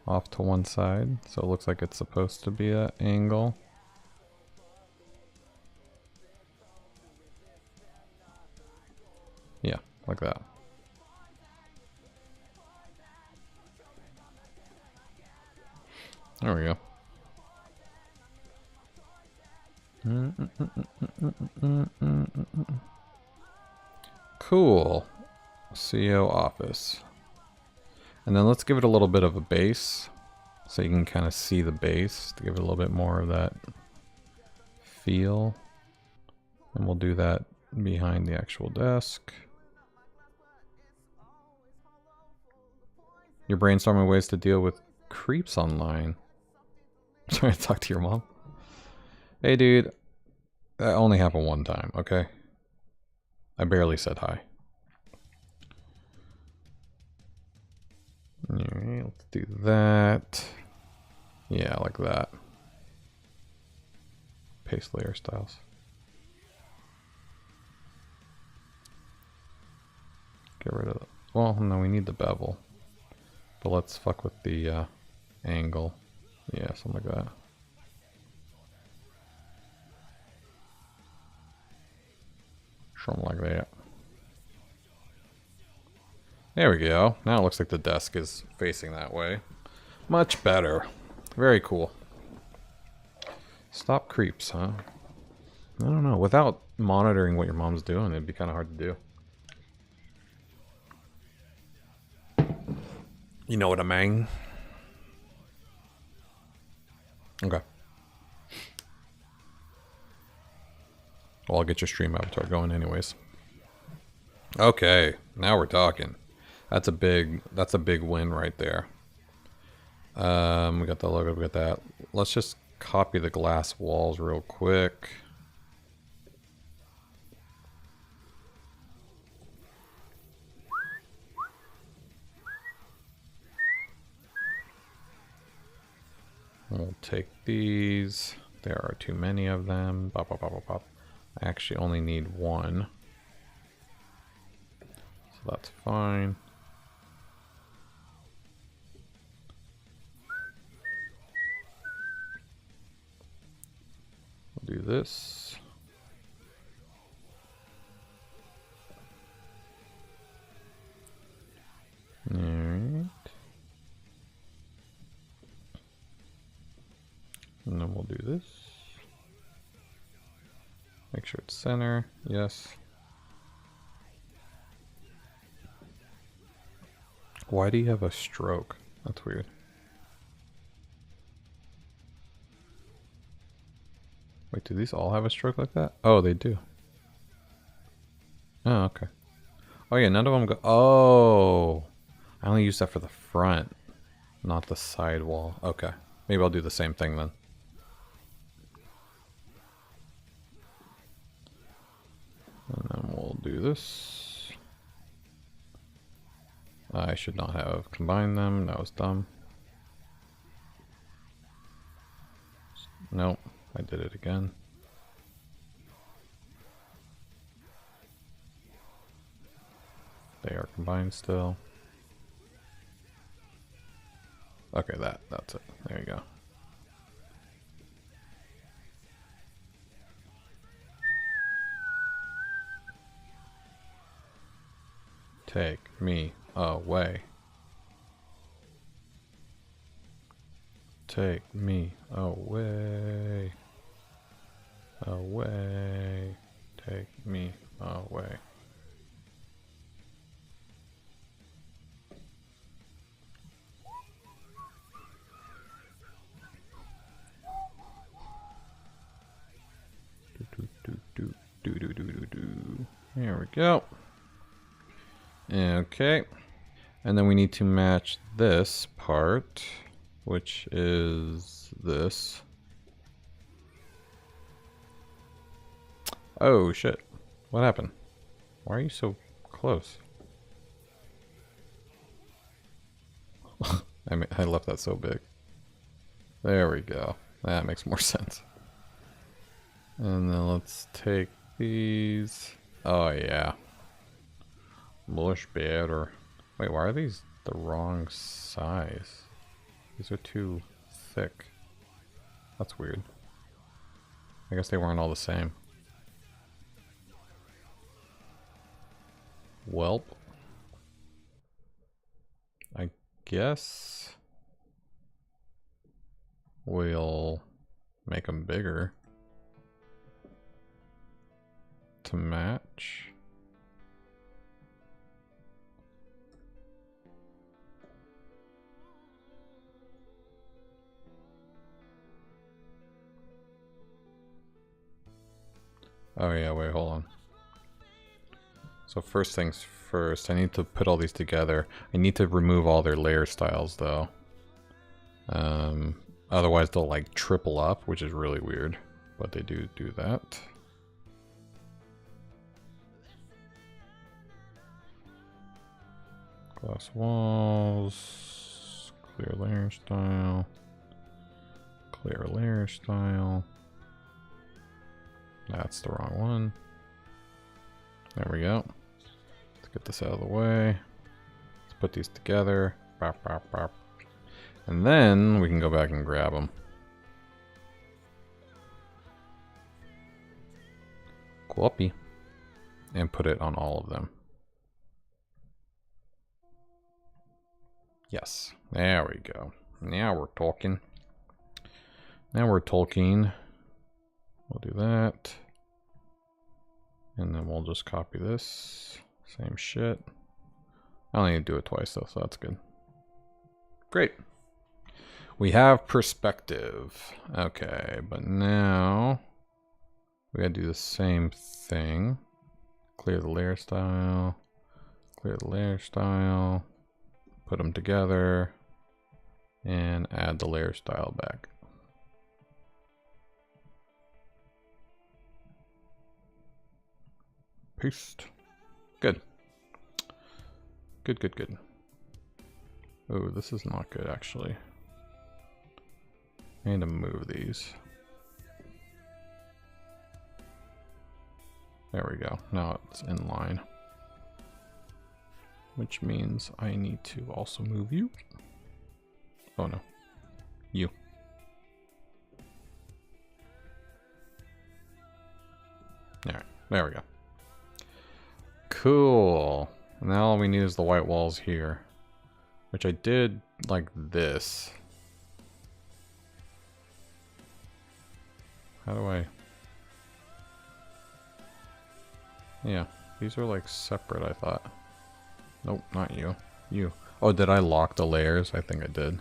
off to one side. So it looks like it's supposed to be an angle. Yeah, like that. There we go. Cool. CO office. And then let's give it a little bit of a base. So you can kind of see the base to give it a little bit more of that feel. And we'll do that behind the actual desk. You're brainstorming ways to deal with creeps online. Trying to talk to your mom. Hey dude, that only happened one time, okay? I barely said hi. Alright, let's do that. Yeah, like that. Paste layer styles. Get rid of the... Well, no, we need the bevel. But let's fuck with the angle. Yeah, something like that. Something like that. There we go. Now it looks like the desk is facing that way. Much better. Very cool. Stop creeps, huh? I don't know. Without monitoring what your mom's doing, it'd be kind of hard to do. You know what I mean? Okay. Well, I'll get your stream avatar going anyways. Okay, now we're talking. That's a big win right there. We got the logo, we got that. Let's just copy the glass walls real quick. We'll take these. There are too many of them. Pop, pop, pop, pop, pop. I actually only need one. So that's fine. We'll do this. Alright. And then we'll do this. Make sure it's center. Yes. Why do you have a stroke? That's weird. Wait, do these all have a stroke like that? Oh, they do. Oh, okay. Oh yeah, none of them go... Oh! I only use that for the front, not the side wall. Okay. Maybe I'll do the same thing then. And then we'll do this. I should not have combined them. That was dumb. Nope. I did it again. They are combined still. Okay, that's it. There you go. Take me away. Take me away. Away. Take me away. There we go. Okay. And then we need to match this part, which is this. Oh shit. What happened? Why are you so close? I mean, I left that so big. There we go. That makes more sense. And then let's take these. Oh yeah. Much better. Wait, why are these the wrong size? These are too thick. That's weird. I guess they weren't all the same. Welp. I guess we'll make them bigger. to match. Oh yeah, wait, hold on. So first things first, I need to put all these together. I need to remove all their layer styles though. Otherwise they'll like triple up, which is really weird. But they do that. Glass walls, clear layer style, clear layer style. That's the wrong one. There we go. Let's get this out of the way. Let's put these together. Bop, bop, bop. And then we can go back and grab them. Copy. And put it on all of them. Yes. There we go. Now we're talking. Now we're talking. We'll do that. And then we'll just copy this. Same shit. I only need to do it twice though, so that's good. Great. We have perspective. Okay, but now we gotta do the same thing. Clear the layer style. Clear the layer style. Put them together. And add the layer style back. Paste. Good. Good, good, good. Oh, this is not good actually. I need to move these. There we go. Now it's in line. Which means I need to also move you. Oh no. You. Alright, there we go. Cool. Now all we need is the white walls here. Which I did like this. How do I... Yeah, these are like separate, I thought. Nope, not you. You. Oh, did I lock the layers? I think I did.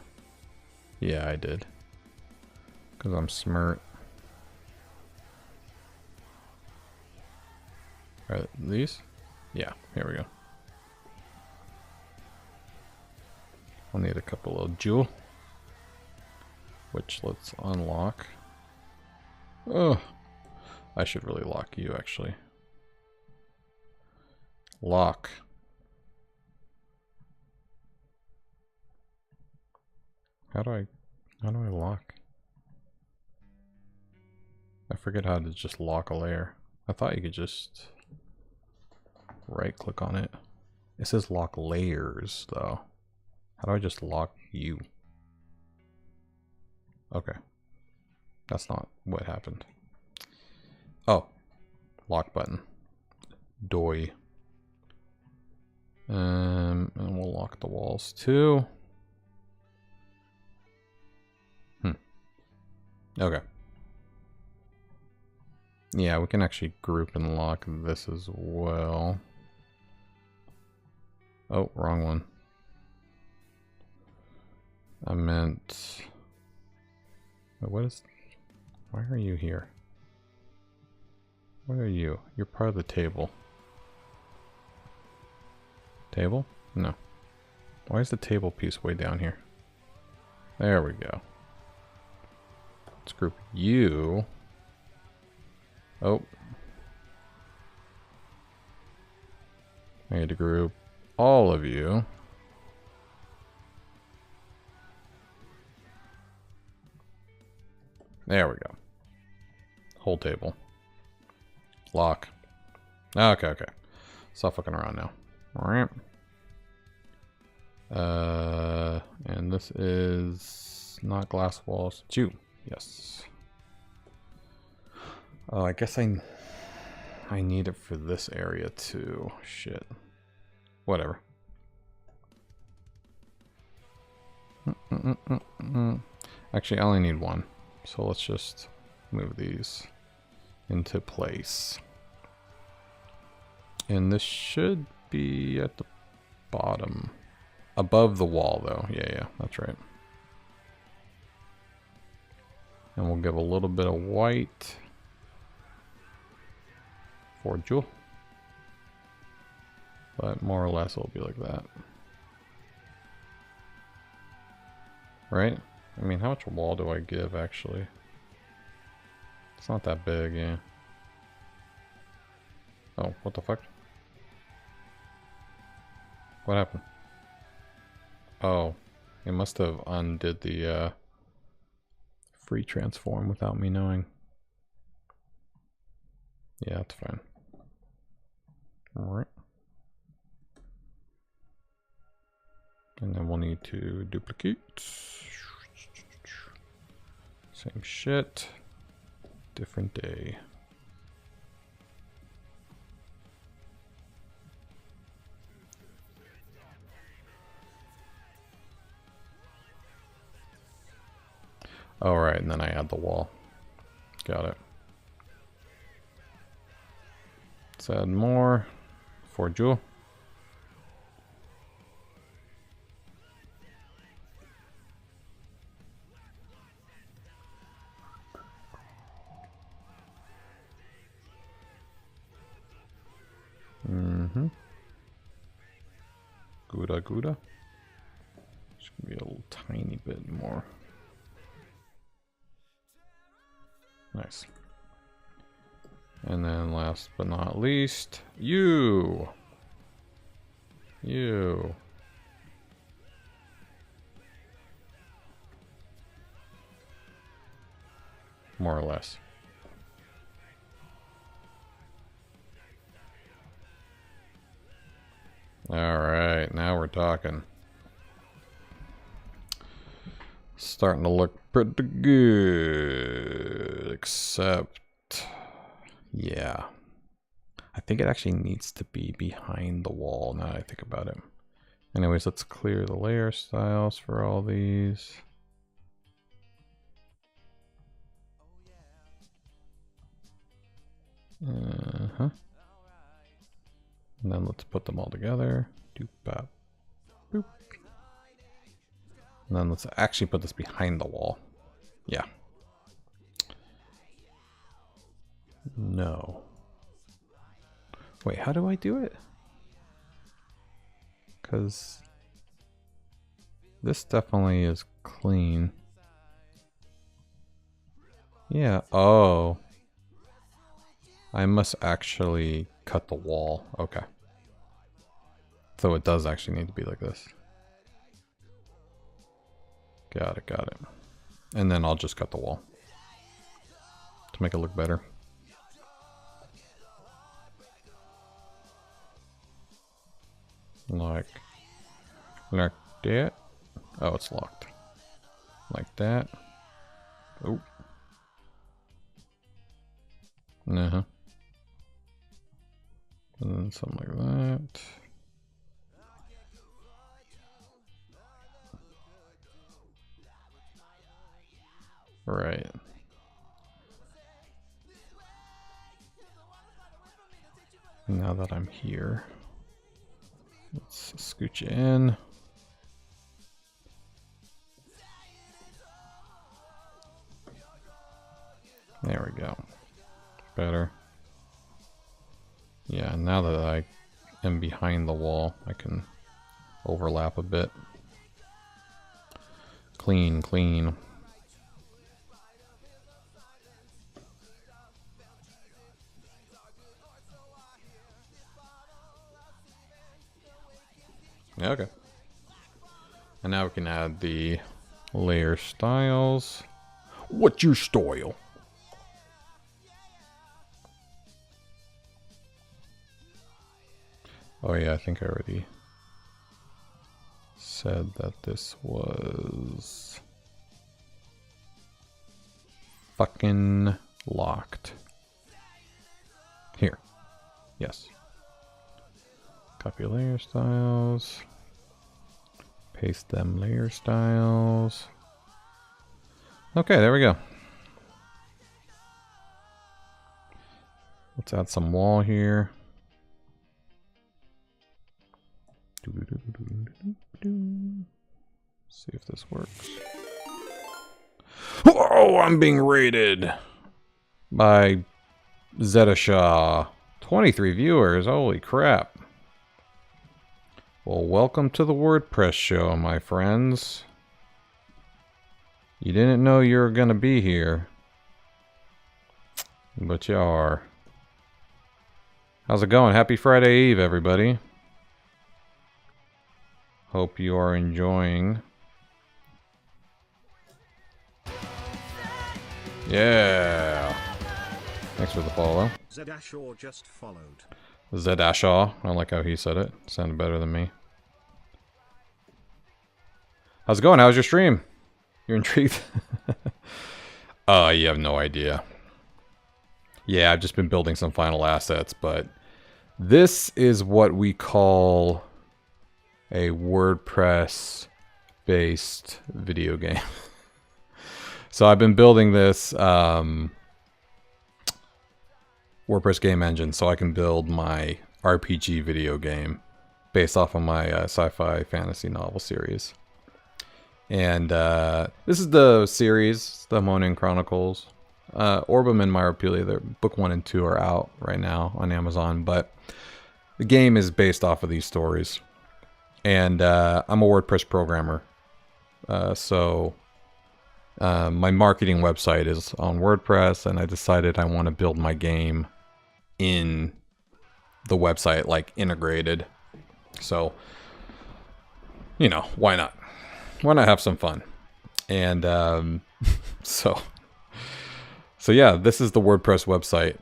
Yeah, I did. Because I'm smart. Are these? Yeah, here we go. I'll need a couple of jewel. Which let's unlock. Oh, I should really lock you actually. Lock. How do I lock? I forget how to just lock a layer. I thought you could just right click on it. It says lock layers though. How do I just lock you? Okay. That's not what happened. Oh. Lock button. Doi. And we'll lock the walls too. Okay. Yeah, we can actually group and lock this as well. Oh, wrong one. I meant... What is... Why are you here? What are you? You're part of the table. Table? No. Why is the table piece way down here? There we go. Let's group you. Oh. I need to group all of you. There we go. Whole table. Lock. Okay, okay. Stop fucking around now. Alright. And this is not glass walls. Two. Yes. Oh, I guess I need it for this area too. Shit. Whatever. Actually, I only need one. So let's just move these into place. And this should be at the bottom. Above the wall, though. Yeah, that's right. And we'll give a little bit of white for jewel. But more or less it'll be like that. Right? I mean, how much wall do I give, actually? It's not that big, yeah. Oh, what the fuck? What happened? Oh, it must have undid the free transform without me knowing. Yeah, that's fine. Alright. And then we'll need to duplicate. Same shit. Different day. All right, and then I add the wall. Got it. Let's add more for jewel. Gouda. Just gonna be a little tiny bit more. Nice. And then last but not least, you. More or less. All right, now we're talking. Starting to look pretty good, except, yeah. I think it actually needs to be behind the wall now that I think about it. Anyways, let's clear the layer styles for all these. And then let's put them all together. Doop bop boop. And then let's actually put this behind the wall. Yeah. No. Wait, how do I do it? Because this definitely is clean. Yeah. Oh. I must actually cut the wall. Okay. So it does actually need to be like this. Got it. And then I'll just cut the wall to make it look better. Like that. Oh, it's locked. Like that. Oh. And then something like that. Right. Now that I'm here, let's scooch you in. There we go. Better. Yeah, now that I am behind the wall, I can overlap a bit. Clean. Okay. And now we can add the layer styles. What's your style? Oh yeah, I think I already said that this was fucking locked. Here. Yes. Copy layer styles. Paste them layer styles. Okay, there we go. Let's add some wall here. See if this works. Whoa, I'm being raided by Zetashaw. 23 viewers, holy crap. Well, welcome to the WordPress show, my friends. You didn't know you were gonna be here, but you are. How's it going? Happy Friday Eve, everybody. Hope you are enjoying. Yeah. Thanks for the follow. Zedashaw just followed. Zedashaw. I like how he said it. Sounded better than me. How's it going? How's your stream? You're intrigued? You have no idea. Yeah, I've just been building some final assets, but this is what we call a WordPress-based video game. So I've been building this WordPress game engine so I can build my RPG video game based off of my sci-fi fantasy novel series. And this is the series, the Monin Chronicles. Orbem and Miropelia, their book 1 and 2 are out right now on Amazon, but the game is based off of these stories. And I'm a WordPress programmer, so my marketing website is on WordPress, and I decided I want to build my game in the website, like integrated. So, you know, why not? Why not have some fun? And so yeah, this is the WordPress website.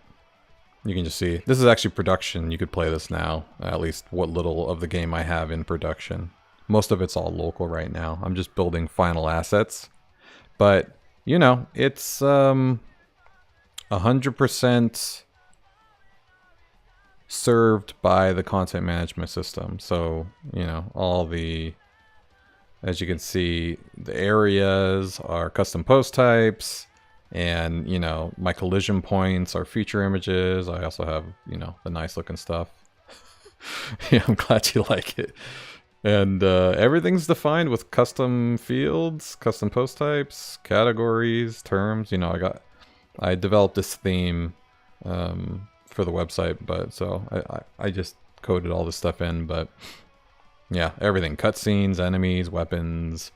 You can just see, this is actually production. You could play this now, at least what little of the game I have in production. Most of it's all local right now. I'm just building final assets. But, you know, it's 100% served by the content management system. So, you know, all the, as you can see, the areas are custom post types. And, you know, my collision points are feature images. I also have, you know, the nice looking stuff. Yeah, I'm glad you like it. And everything's defined with custom fields, custom post types, categories, terms. You know, I developed this theme for the website, but so I just coded all this stuff in. But yeah, everything, cutscenes, enemies, weapons,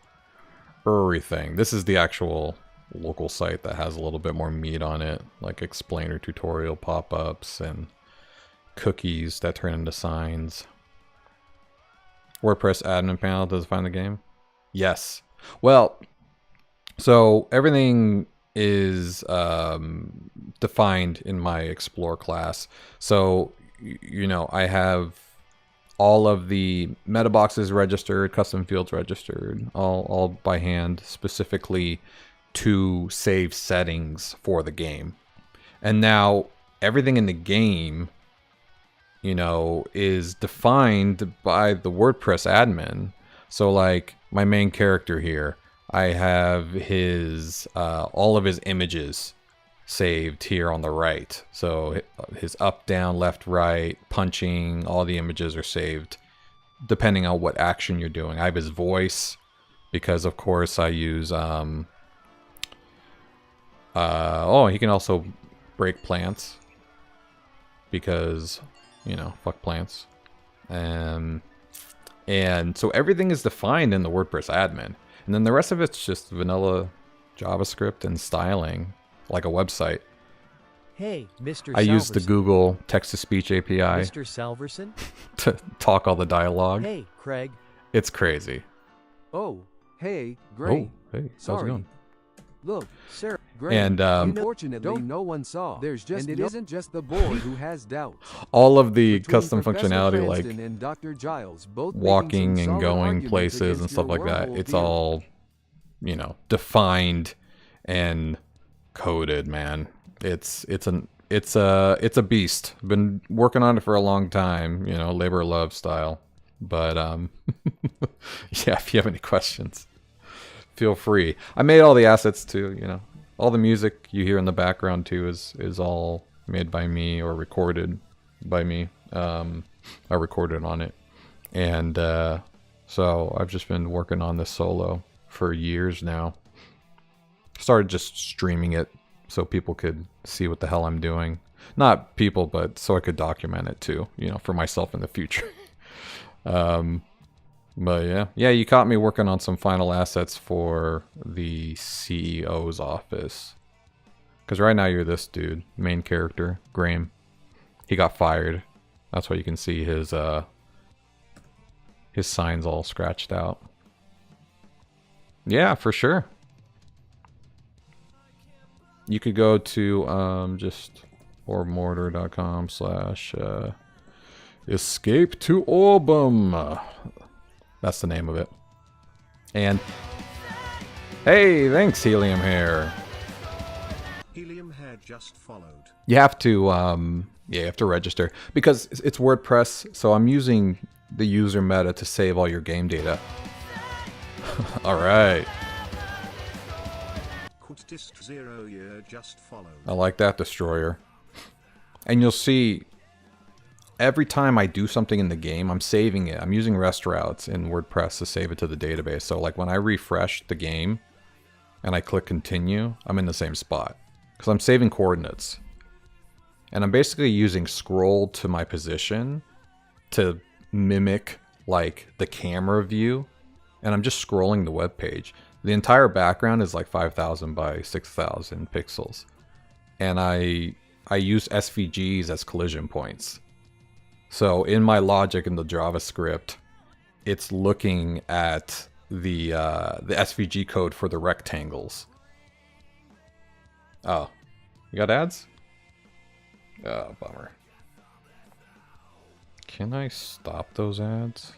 everything. This is the actual local site that has a little bit more meat on it, like explainer tutorial pop-ups and cookies that turn into signs. WordPress admin panel does define the game? Yes. Well, so everything is defined in my explore class. So, you know, I have all of the meta boxes registered, custom fields registered, all by hand, specifically to save settings for the game. And now everything in the game, you know, is defined by the WordPress admin. So like my main character here, I have his all of his images saved here on the right. So his up, down, left, right, punching, all the images are saved depending on what action you're doing. I have his voice because of course I use he can also break plants because, you know, fuck plants. And so everything is defined in the WordPress admin. And then the rest of it's just vanilla JavaScript and styling, like a website. Hey, Mr. I use the Salverson. Google text-to-speech API Mr. Salverson? to talk all the dialogue. Hey, Craig. It's crazy. Oh, hey, great. Oh, hey, how's it Sorry. going? Look, Sarah, great. And Unfortunately, no one saw. There's just and it isn't just the board who has doubts. all of the Between custom Professor functionality, like Cranston and Dr. Giles, both making walking some and solid going arguments places and against stuff your like that, wormhole it's theory. all, you know, defined and coded, man. It's a beast. Been working on it for a long time, you know, labor of love style. But yeah, if you have any questions, feel free. I made all the assets too, you know. All the music you hear in the background too is all made by me or recorded by me. I recorded on it. And so I've just been working on this solo. for years now. Started just streaming it so people could see what the hell I'm doing. Not people, but so I could document it too, you know, for myself in the future. But yeah. Yeah, you caught me working on some final assets for the CEO's office. Because right now you're this dude, main character, Graham. He got fired. That's why you can see his signs all scratched out. Yeah, for sure. You could go to just orbmortar.com/ escape to Orbem. That's the name of it. And hey, thanks Helium Hair. Helium Hair just followed. You have to yeah, you have to register because it's WordPress, so I'm using the user meta to save all your game data. All right. Kutist 0 year just followed. I like that, Destroyer. And you'll see every time I do something in the game, I'm saving it. I'm using rest routes in WordPress to save it to the database. So like when I refresh the game and I click continue, I'm in the same spot because I'm saving coordinates. And I'm basically using scroll to my position to mimic like the camera view. And I'm just scrolling the web page. The entire background is like 5,000 by 6,000 pixels. And I use SVGs as collision points. So in my logic in the JavaScript, it's looking at the SVG code for the rectangles. Oh, you got ads? Oh, bummer. Can I stop those ads?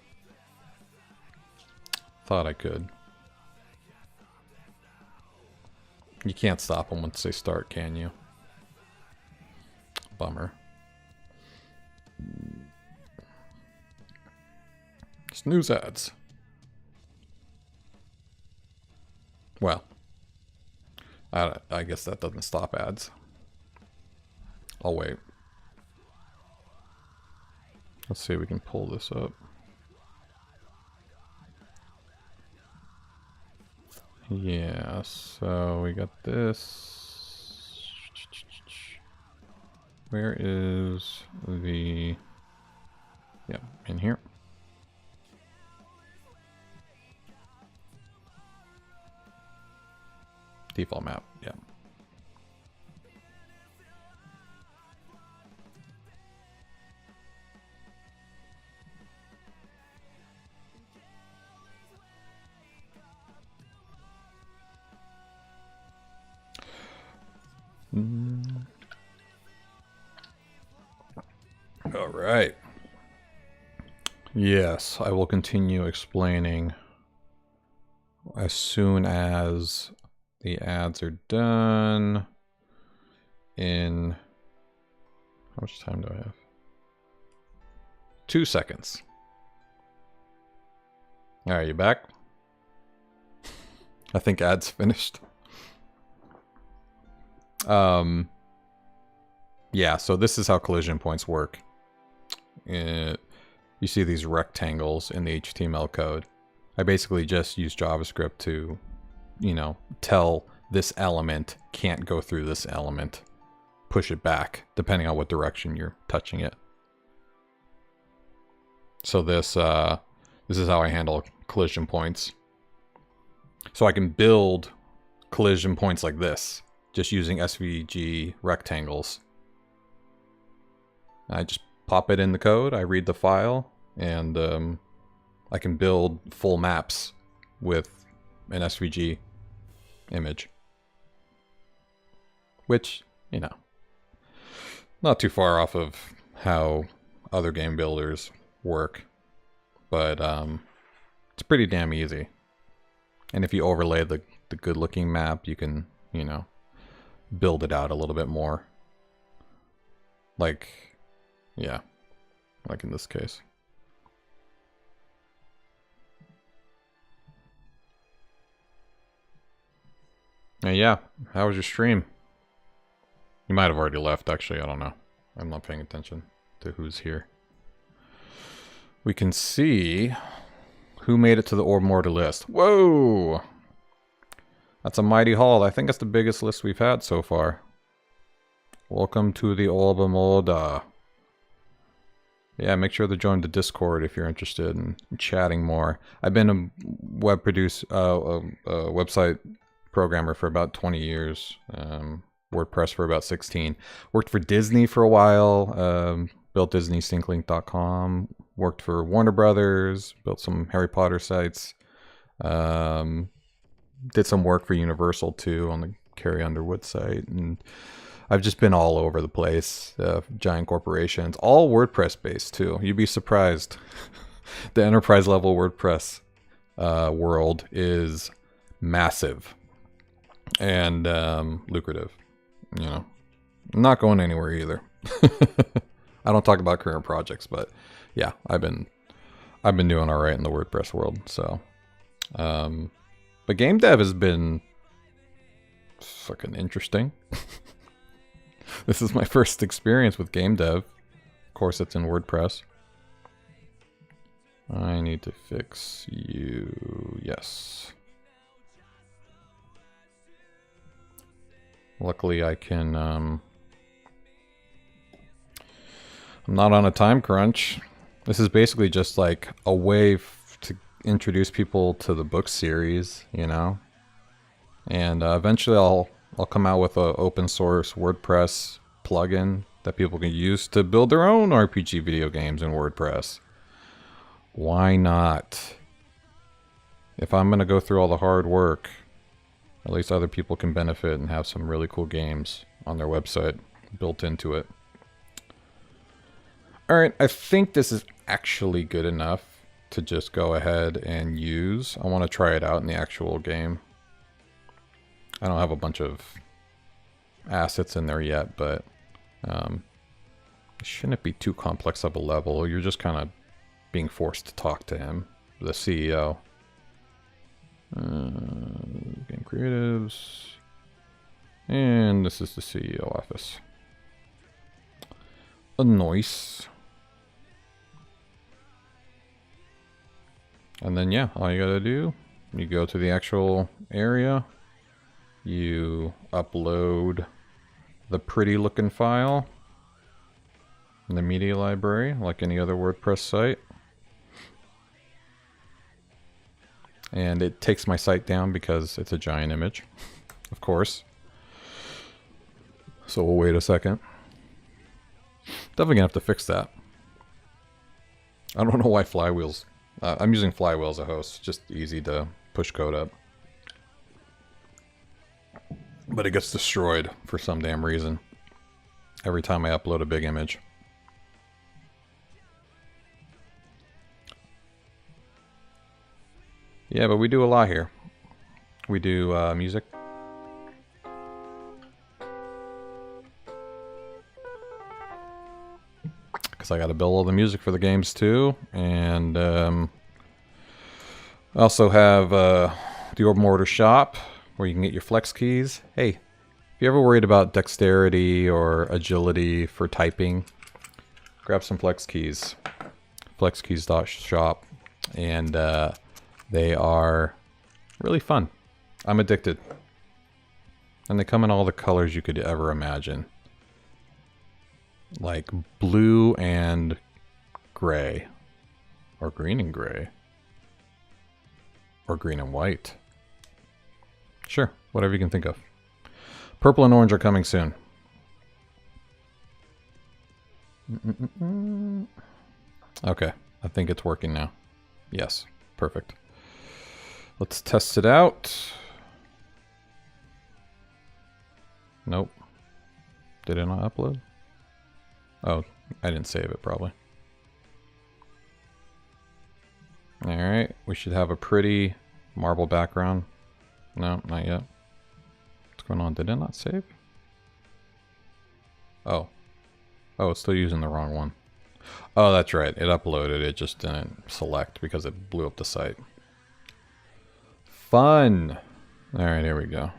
Thought I could. You can't stop them once they start, can you? Bummer. Snooze ads. Well, I guess that doesn't stop ads. I'll wait. Let's see if we can pull this up. Yeah, so we got this. Where is the... Yeah, in here. Default map, yeah. All right. Yes, I will continue explaining as soon as the ads are done. In how much time do I have? 2 seconds. All right, you back? I think ads finished. Yeah, so this is how collision points work. You see these rectangles in the HTML code. I basically just use JavaScript to, you know, tell this element can't go through this element. Push it back, depending on what direction you're touching it. So this is how I handle collision points. So I can build collision points like this, just using SVG rectangles. I just pop it in the code, I read the file, and I can build full maps with an SVG image. Which, you know, not too far off of how other game builders work, but it's pretty damn easy. And if you overlay the good looking map, you can, you know, build it out a little bit more. Like, yeah, like in this case. And yeah, how was your stream? You might have already left, actually, I don't know. I'm not paying attention to who's here. We can see who made it to the Orb Mortar list. Whoa! That's a mighty haul. I think that's the biggest list we've had so far. Welcome to the Orbem. Yeah, make sure to join the Discord if you're interested in chatting more. I've been a website programmer for about 20 years. WordPress for about 16. Worked for Disney for a while. Built DisneySyncLink.com. Worked for Warner Brothers. Built some Harry Potter sites. Did some work for Universal too on the Carrie Underwood site. And I've just been all over the place. Giant corporations. All WordPress based too. You'd be surprised. The enterprise level WordPress world is massive and lucrative. You know, I'm not going anywhere either. I don't talk about current projects, but yeah, I've been doing all right in the WordPress world. So, but game dev has been fucking interesting. This is my first experience with game dev. Of course, it's in WordPress. I need to fix you. Yes. Luckily, I can, I'm not on a time crunch. This is basically just like a way to introduce people to the book series, you know? And eventually I'll come out with an open source WordPress plugin that people can use to build their own RPG video games in WordPress. Why not? If I'm going to go through all the hard work, at least other people can benefit and have some really cool games on their website built into it. Alright, I think this is actually good enough to just go ahead and use. I want to try it out in the actual game. I don't have a bunch of assets in there yet, but it shouldn't be too complex of a level. You're just kind of being forced to talk to him, the CEO. Game creatives. And this is the CEO office. A nice. And then yeah, all you gotta do, you go to the actual area, you upload the pretty looking file in the media library like any other WordPress site. And it takes my site down because it's a giant image, of course. So we'll wait a second. Definitely gonna have to fix that. I don't know why Flywheel's... I'm using Flywheel as a host. Just easy to push code up. But it gets destroyed for some damn reason every time I upload a big image. Yeah, but we do a lot here. We do music. Because I got to build all the music for the games too. And I also have the Orbem Order shop where you can get your flex keys. Hey, if you're ever worried about dexterity or agility for typing, grab some flex keys. Flexkeys.shop. And they are really fun. I'm addicted. And they come in all the colors you could ever imagine. Like blue and gray. Or green and gray. Or green and white. Sure, whatever you can think of. Purple and orange are coming soon. Okay, I think it's working now. Yes, perfect. Let's test it out. Nope. Did it not upload? Oh, I didn't save it probably. Alright, we should have a pretty marble background. No, not yet. What's going on? Did it not save? Oh. Oh, it's still using the wrong one. Oh, that's right. It uploaded. It just didn't select because it blew up the site. Fun! Alright, here we go.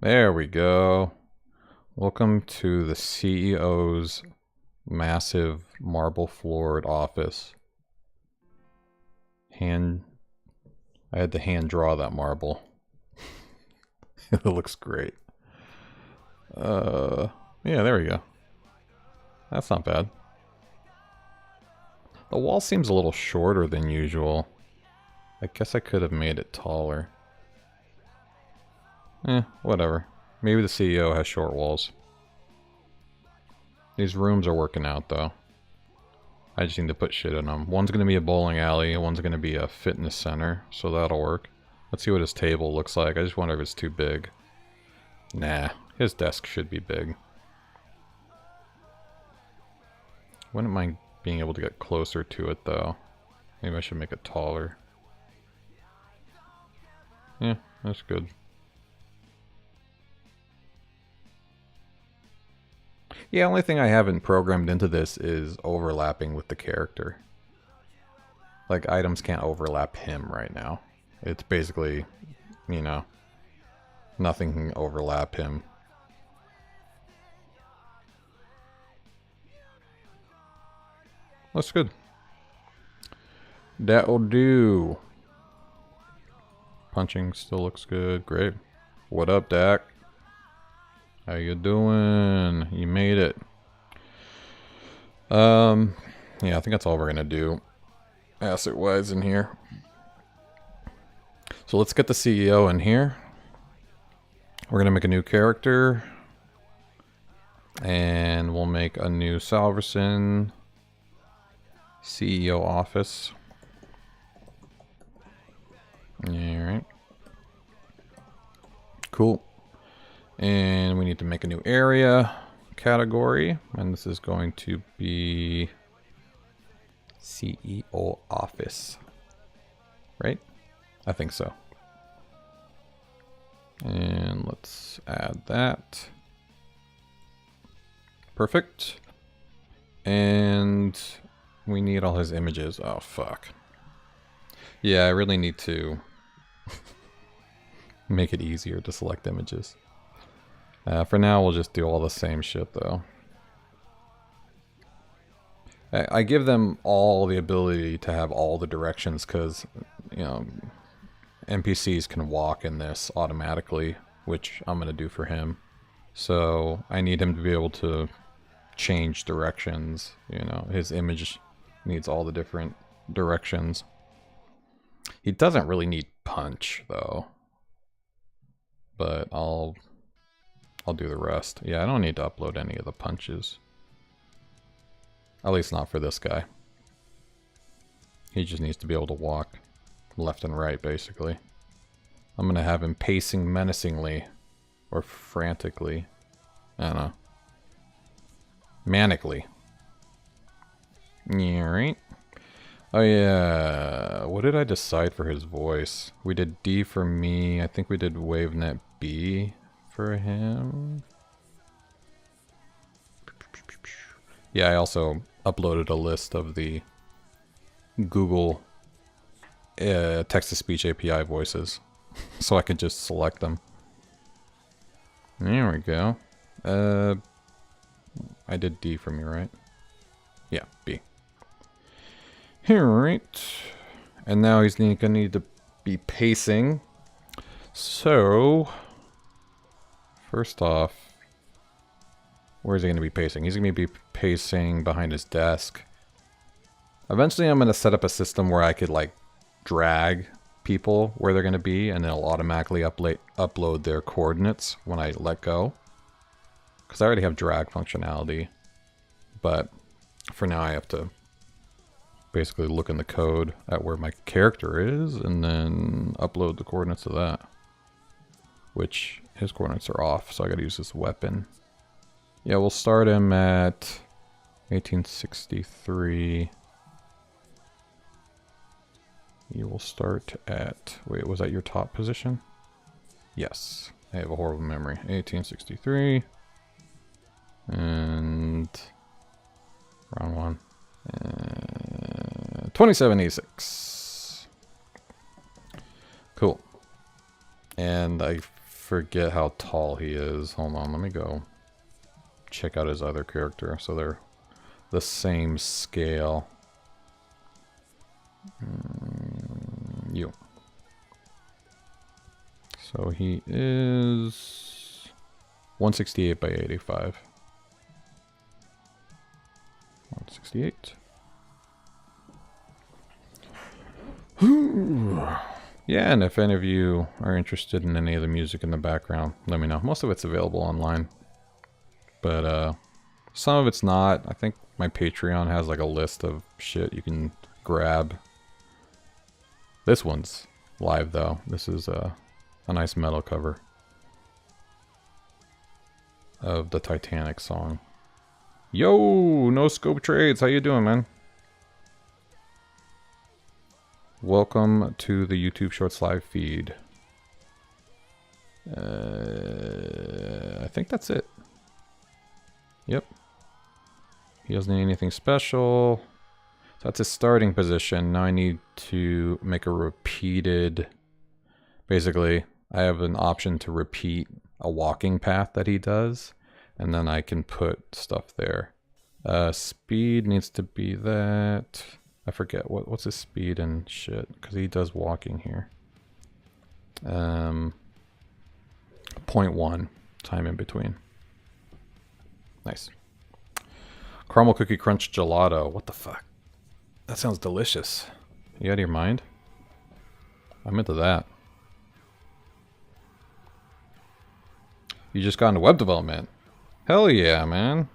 There we go. Welcome to the CEO's massive marble floored office. I had to hand draw that marble. It looks great. Yeah, there we go. That's not bad. The wall seems a little shorter than usual. I guess I could have made it taller. Whatever. Maybe the CEO has short walls. These rooms are working out, though. I just need to put shit in them. One's going to be a bowling alley, one's going to be a fitness center, so that'll work. Let's see what his table looks like. I just wonder if it's too big. Nah, his desk should be big. Wouldn't mind being able to get closer to it, though. Maybe I should make it taller. Yeah, that's good. Yeah, only thing I haven't programmed into this is overlapping with the character. Like, items can't overlap him right now. It's basically, you know, nothing can overlap him. Looks good. That'll do. Punching still looks good. Great. What up, Dak? How you doing? You made it. Yeah, I think that's all we're gonna do asset-wise in here. So let's get the CEO in here. We're gonna make a new character. And we'll make a new Salverson CEO office. Alright. Cool. And we need to make a new area category. And this is going to be CEO office. Right? I think so. And let's add that. Perfect. And we need all his images. Oh, fuck. Yeah, I really need to make it easier to select images. For now, we'll just do all the same shit, though. I give them all the ability to have all the directions because, you know, NPCs can walk in this automatically, which I'm going to do for him. So I need him to be able to change directions. You know, his image needs all the different directions. He doesn't really need punch, though. But I'll do the rest. Yeah, I don't need to upload any of the punches. At least not for this guy. He just needs to be able to walk left and right, basically. I'm gonna have him pacing menacingly. Or frantically. I don't know. Manically. Yeah, right? Oh yeah, what did I decide for his voice? We did D for me. I think we did WaveNet B for him. Yeah, I also uploaded a list of the Google text-to-speech API voices, so I could just select them. There we go. I did D for me, right? Yeah, B. Alright. And now he's gonna need to be pacing. So, first off, where's he gonna be pacing? He's gonna be pacing behind his desk. Eventually I'm gonna set up a system where I could like drag people where they're gonna be and it'll automatically upload their coordinates when I let go. Because I already have drag functionality. But for now I have to basically look in the code at where my character is and then upload the coordinates of that. Which his coordinates are off, so I gotta use this weapon. Yeah, we'll start him at 1863. You will start at, wait, was that your top position? Yes, I have a horrible memory. 1863. And round one. 2786. Cool. And I forget how tall he is. Hold on, let me go check out his other character. So they're the same scale. You. So he is 168 by 85. 168. Yeah, and if any of you are interested in any of the music in the background, let me know. Most of it's available online. But some of it's not. I think my Patreon has like a list of shit you can grab. This one's live though. This is a nice metal cover of the Titanic song. Yo, no scope trades. How you doing, man? Welcome to the YouTube Shorts live feed. I think that's it. Yep. He doesn't need anything special. So that's his starting position. Now I need to make a repeated... Basically, I have an option to repeat a walking path that he does. And then I can put stuff there. Speed needs to be that... I forget what's his speed and shit, because he does walking here. 0.1 time in between. Nice. Caramel cookie crunch gelato. What the fuck? That sounds delicious. You out of your mind? I'm into that. You just got into web development. Hell yeah, man.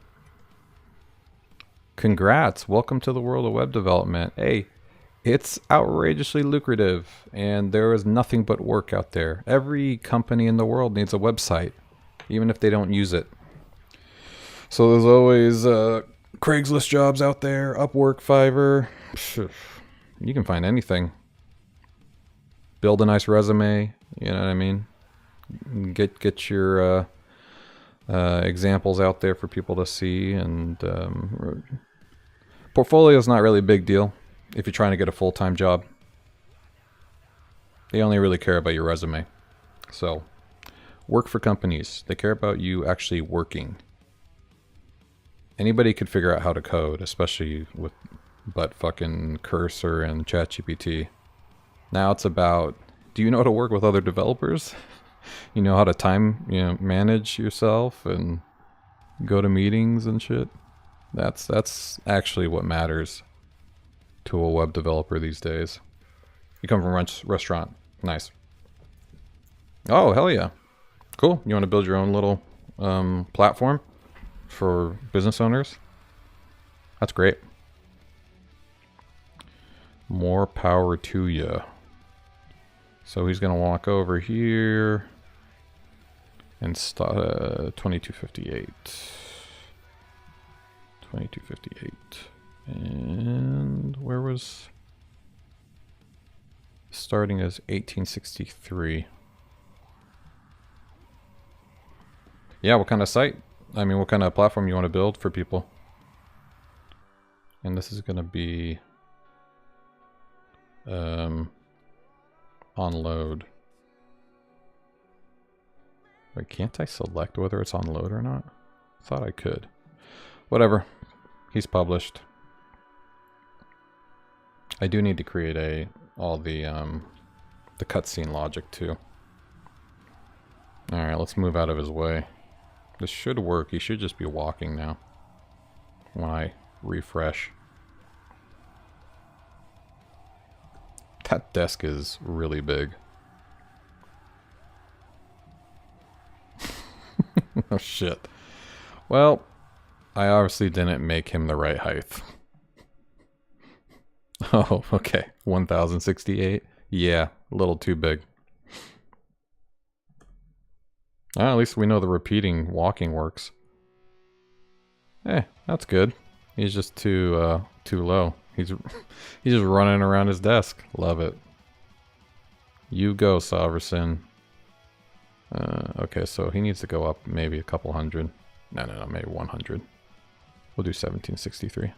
Congrats. Welcome to the world of web development. Hey, it's outrageously lucrative and there is nothing but work out there. Every company in the world needs a website, even if they don't use it. So there's always Craigslist jobs out there, Upwork, Fiverr. You can find anything. Build a nice resume, you know what I mean? Get your examples out there for people to see, and portfolio is not really a big deal if you're trying to get a full-time job. They only really care about your resume. So, work for companies. They care about you actually working. Anybody could figure out how to code, especially with butt fucking Cursor and ChatGPT. Now it's about, do you know how to work with other developers? You know how to manage yourself and go to meetings and shit. That's actually what matters to a web developer these days. You come from restaurant. Nice. Oh, hell yeah. Cool. You want to build your own little platform for business owners? That's great. More power to you. So he's going to walk over here and start 2258. 2258. And where was... Starting as 1863. Yeah, what kind of site? I mean, what kind of platform you want to build for people? And this is going to be... on load. Wait, can't I select whether it's on load or not? I thought I could. Whatever. He's published. I do need to create all the cutscene logic too. Alright, let's move out of his way. This should work. He should just be walking now. When I refresh. That desk is really big. Oh shit. Well, I obviously didn't make him the right height. Oh, okay. 1068. Yeah, a little too big. At least we know the repeating walking works. That's good. He's just too low. He's just running around his desk. Love it. You go, Soverson. Okay, so he needs to go up maybe a couple hundred. No, maybe 100. We'll do 1763.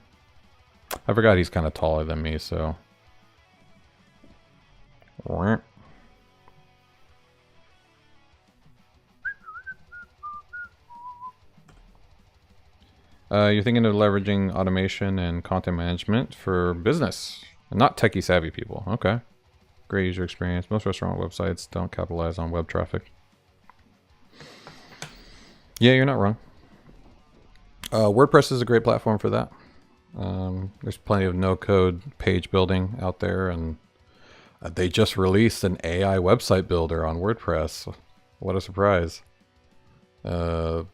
I forgot he's kind of taller than me, so... You're thinking of leveraging automation and content management for business, and not techie savvy people. Okay, great user experience. Most restaurant websites don't capitalize on web traffic. Yeah, you're not wrong. WordPress is a great platform for that. There's plenty of no-code page building out there, and they just released an AI website builder on WordPress. What a surprise. Yeah,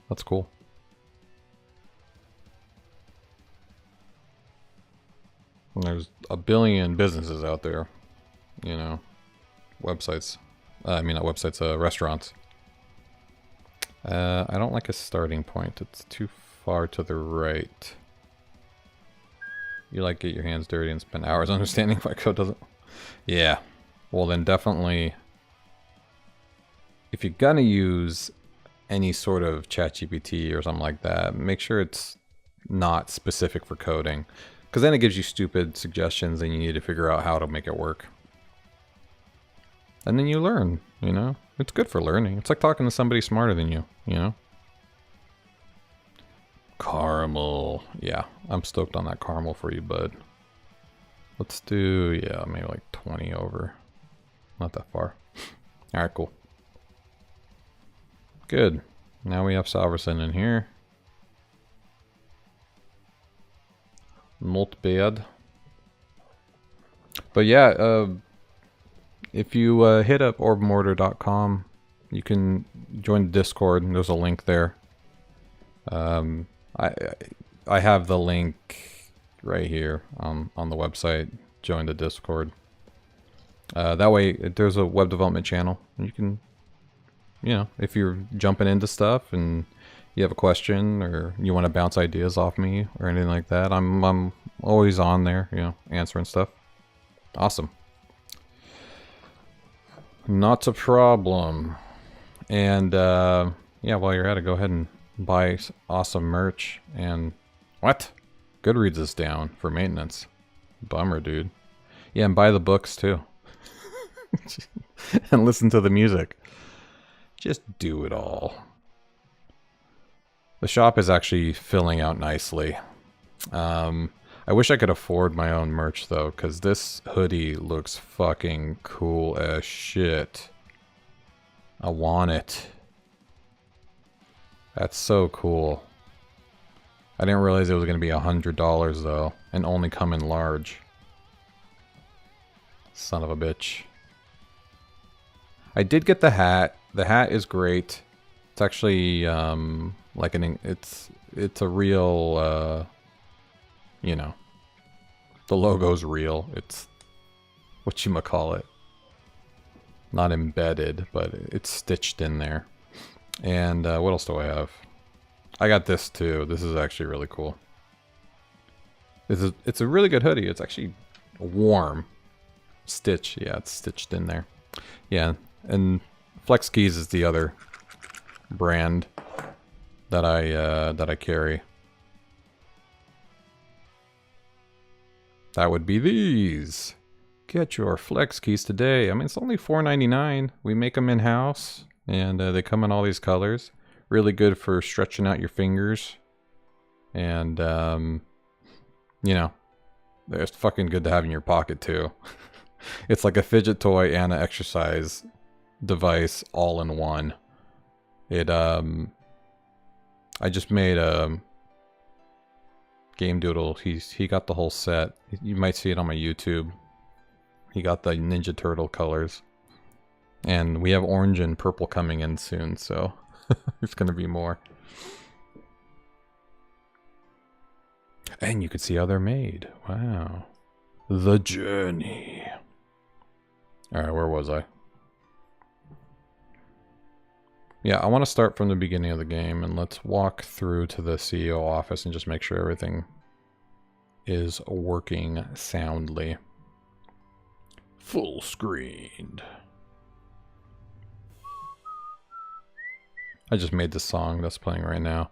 that's cool. And there's a billion businesses out there, you know, websites. I mean, not websites, restaurants. I don't like a starting point. It's too far to the right. You like get your hands dirty and spend hours understanding why code doesn't... Yeah. Well, then definitely... If you're gonna use any sort of ChatGPT or something like that, make sure it's not specific for coding. Because then it gives you stupid suggestions and you need to figure out how to make it work. And then you learn, you know? It's good for learning. It's like talking to somebody smarter than you, you know? Caramel. Yeah, I'm stoked on that caramel for you, bud. Let's do, yeah, maybe like 20 over. Not that far. Alright, cool. Good. Now we have Salverson in here. Not bad. But yeah, if you hit up orbemortar.com, you can join the Discord, and there's a link there. I have the link right here on the website. Join the Discord. That way, there's a web development channel. You can, you know, if you're jumping into stuff and you have a question or you want to bounce ideas off me or anything like that, I'm always on there, you know, answering stuff. Awesome. Not a problem. And yeah, while you're at it, go ahead and buy awesome merch. And what? Goodreads is down for maintenance. Bummer, dude. Yeah, and buy the books too. And listen to the music. Just do it all. The shop is actually filling out nicely. I wish I could afford my own merch though, because this hoodie looks fucking cool as shit. I want it. That's so cool. I didn't realize it was going to be $100 though, and only come in large. Son of a bitch. I did get the hat. The hat is great. It's actually like it's a real you know, the logo's real. It's whatchamacallit. Not embedded, but it's stitched in there. And what else do I have? I got this too. This is actually really cool. It's a really good hoodie. It's actually warm. Stitch, yeah, it's stitched in there. Yeah, and Flex Keys is the other brand that I carry. That would be these. Get your Flex Keys today. I mean, it's only $4.99. We make them in-house, and they come in all these colors. Really good for stretching out your fingers. And, you know, they're fucking good to have in your pocket, too. It's like a fidget toy and an exercise device all in one. It, I just made a Game Doodle. He got the whole set. You might see it on my YouTube. He got the Ninja Turtle colors. And we have orange and purple coming in soon, so there's gonna be more. And you can see how they're made. Wow. The journey. Alright, where was I? Yeah, I want to start from the beginning of the game, and let's walk through to the CEO office and just make sure everything is working soundly. Full screened. I just made this song that's playing right now.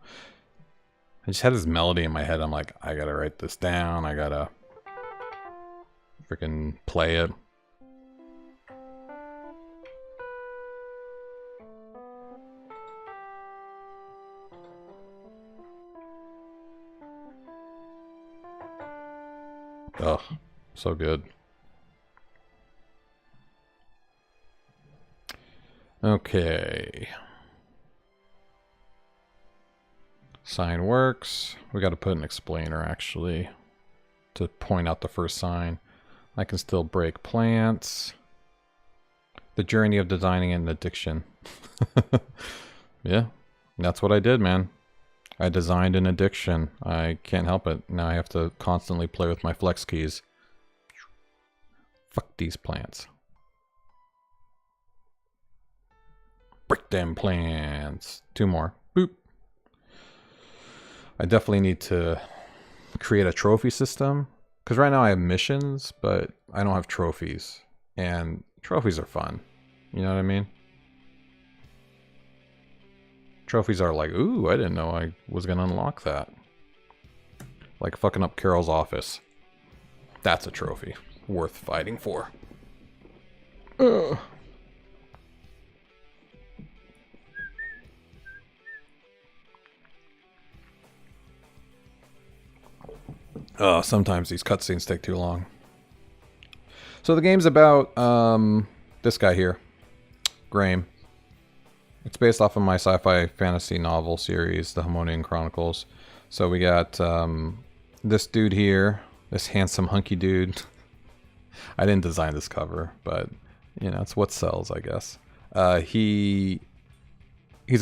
I just had this melody in my head. I'm like, I gotta write this down. I gotta freaking play it. Ugh. So good. Okay. Sign works. We got to put an explainer actually to point out the first sign. I can still break plants. The journey of designing an addiction. Yeah, that's what I did, man. I designed an addiction. I can't help it. Now I have to constantly play with my flex keys. Fuck these plants. Break them plants. 2 more. Boop. I definitely need to create a trophy system. Because right now I have missions, but I don't have trophies. And trophies are fun. You know what I mean? Trophies are like, ooh, I didn't know I was going to unlock that. Like fucking up Carol's office. That's a trophy. Worth fighting for. Ugh. Sometimes these cutscenes take too long. So the game's about this guy here, Graham. It's based off of my sci-fi fantasy novel series, The Harmonian Chronicles. So we got this dude here, this handsome hunky dude. I didn't design this cover, but you know, it's what sells, I guess. He's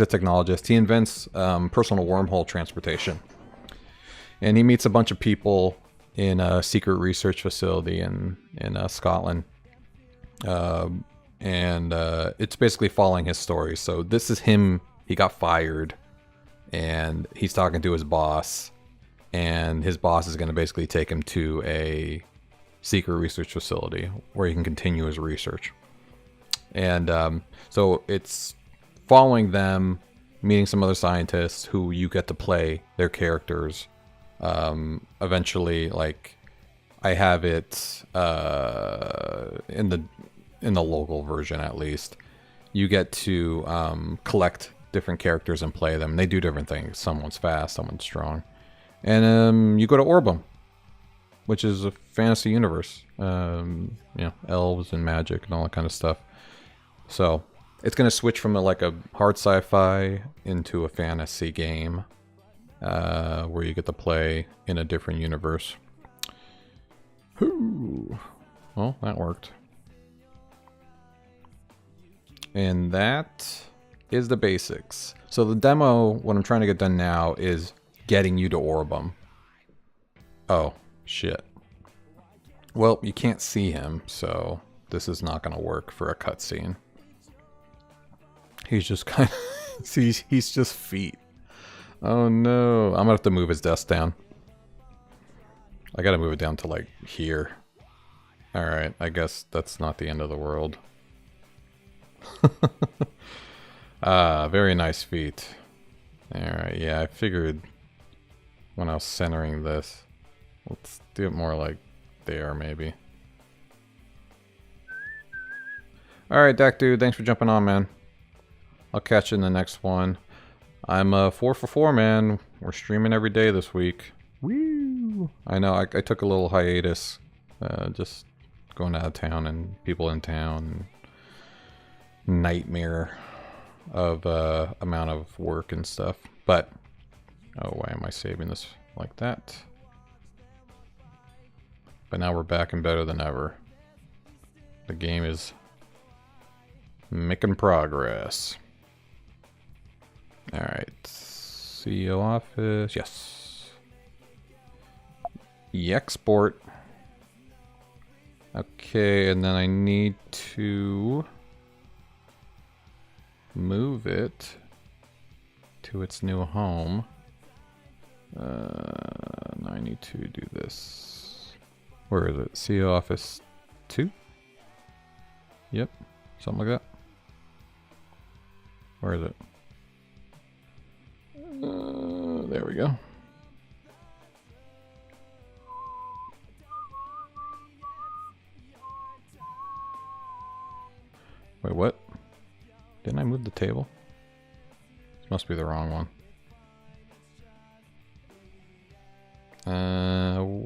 a technologist. He invents personal wormhole transportation. And he meets a bunch of people in a secret research facility in Scotland. It's basically following his story. So this is him. He got fired. And he's talking to his boss. And his boss is going to basically take him to a secret research facility where he can continue his research. And so it's following them, meeting some other scientists who you get to play their characters. Eventually, like, I have it in the local version at least. You get to collect different characters and play them. They do different things. Someone's fast, someone's strong. And you go to Orbem, which is a fantasy universe. You know, elves and magic and all that kind of stuff. So it's going to switch from like a hard sci-fi into a fantasy game. Where you get to play in a different universe. Whew. Well, that worked. And that is the basics. So the demo, what I'm trying to get done now is getting you to Orbem. Oh, shit. Well, you can't see him, so this is not going to work for a cutscene. He's just kind of... he's just feet. Oh no, I'm gonna have to move his desk down. I gotta move it down to like here. Alright, I guess that's not the end of the world. Very nice feet. Alright, yeah, I figured when I was centering this. Let's do it more like there, maybe. Alright, Dak Dude, thanks for jumping on, man. I'll catch you in the next one. I'm 4 for 4, man. We're streaming every day this week. Woo! I know, I took a little hiatus. Just going out of town and people in town. Nightmare of amount of work and stuff. But, oh, why am I saving this like that? But now we're back and better than ever. The game is making progress. Alright, CEO office, yes. Export. Okay, and then I need to move it to its new home. Now I need to do this. Where is it? CEO office 2? Yep, something like that. Where is it? There we go. Wait, what? Didn't I move the table? This must be the wrong one.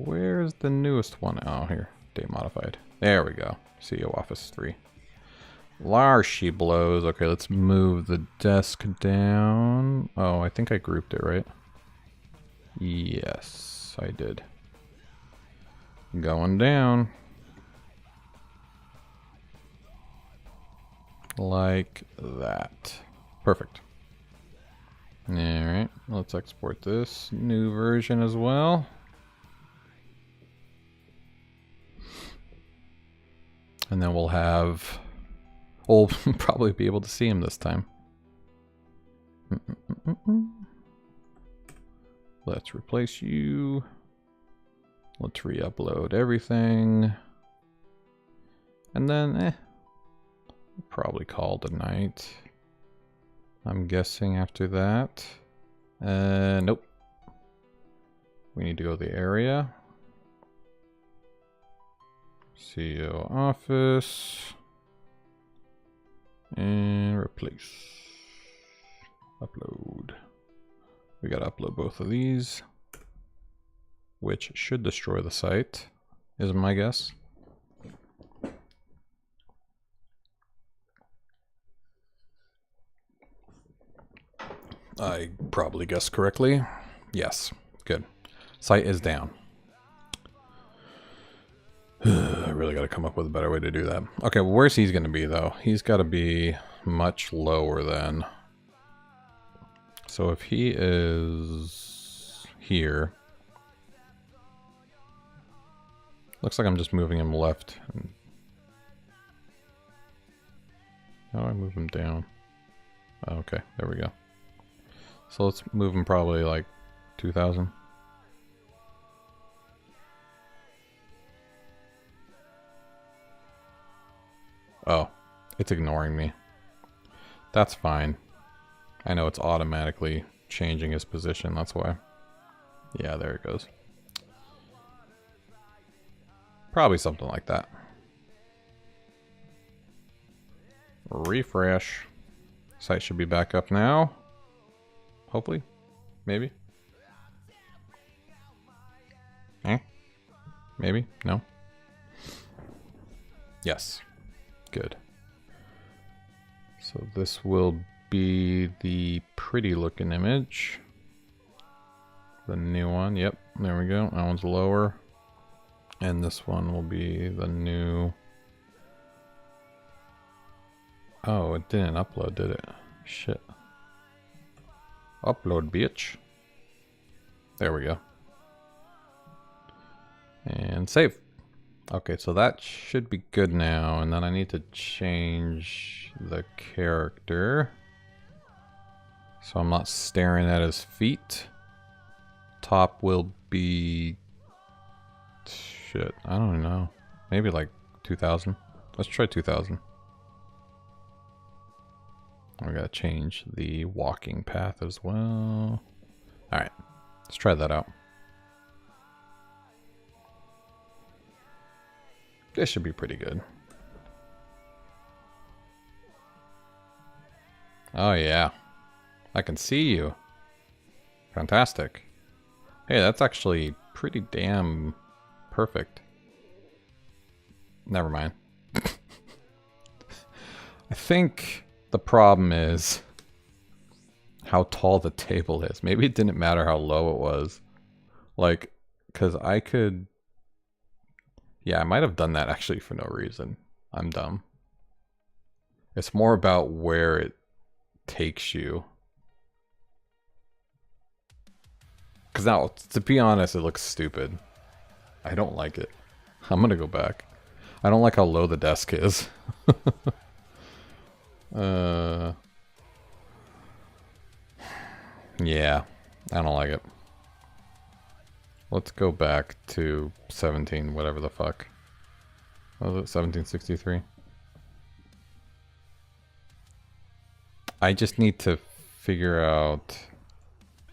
Where's the newest one? Oh, here. Update modified. There we go. CEO Office 3. Lar she blows. Okay, let's move the desk down. Oh, I think I grouped it, right? Yes, I did. Going down. Like that. Perfect. Alright, let's export this new version as well. And then we'll have... We'll probably be able to see him this time. Let's replace you. Let's re-upload everything. And then, we'll probably call it a night. I'm guessing after that. Nope. We need to go to the area. CEO Office. And replace. Upload. We gotta upload both of these. Which should destroy the site, is my guess. I probably guessed correctly. Yes, good. Site is down. I really got to come up with a better way to do that. Okay, well, where's he going to be, though? He's got to be much lower than... So if he is here... Looks like I'm just moving him left. How do I move him down? Okay, there we go. So let's move him probably like 2,000. Oh, it's ignoring me. That's fine. I know it's automatically changing his position, that's why. Yeah, there it goes. Probably something like that. Refresh. Site should be back up now. Hopefully. Maybe. Maybe. No. Yes. Good. So this will be the pretty looking image. The new one. Yep. There we go. That one's lower. And this one will be the new... Oh, it didn't upload, did it? Shit. Upload, bitch. There we go. And save. Okay, so that should be good now. And then I need to change the character. So I'm not staring at his feet. Top will be... Shit, I don't know. Maybe like 2,000. Let's try 2,000. We gotta change the walking path as well. Alright, let's try that out. This should be pretty good. Oh yeah, I can see you. Fantastic. Hey, that's actually pretty damn perfect. Never mind. I think the problem is how tall the table is. Maybe it didn't matter how low it was. Like, because I could... Yeah, I might have done that actually for no reason. I'm dumb. It's more about where it takes you. Because now, to be honest, it looks stupid. I don't like it. I'm gonna go back. I don't like how low the desk is. Yeah, I don't like it. Let's go back to 17, whatever the fuck. What was it, 1763? I just need to figure out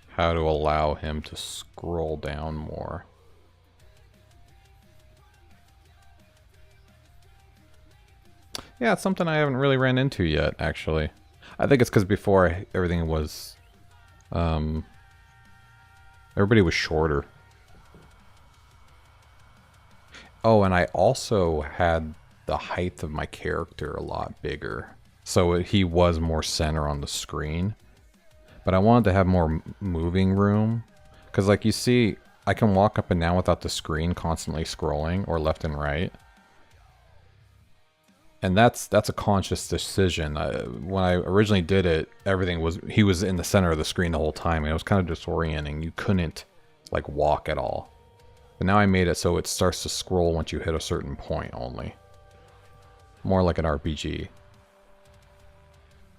how to allow him to scroll down more. Yeah, it's something I haven't really ran into yet, actually. I think it's because before everything was... everybody was shorter. Oh, and I also had the height of my character a lot bigger. So he was more center on the screen. But I wanted to have more moving room. Because like you see, I can walk up and down without the screen constantly scrolling, or left and right. And that's a conscious decision. When I originally did it, he was in the center of the screen the whole time, and it was kind of disorienting. You couldn't like walk at all. But now I made it so it starts to scroll once you hit a certain point only. More like an RPG.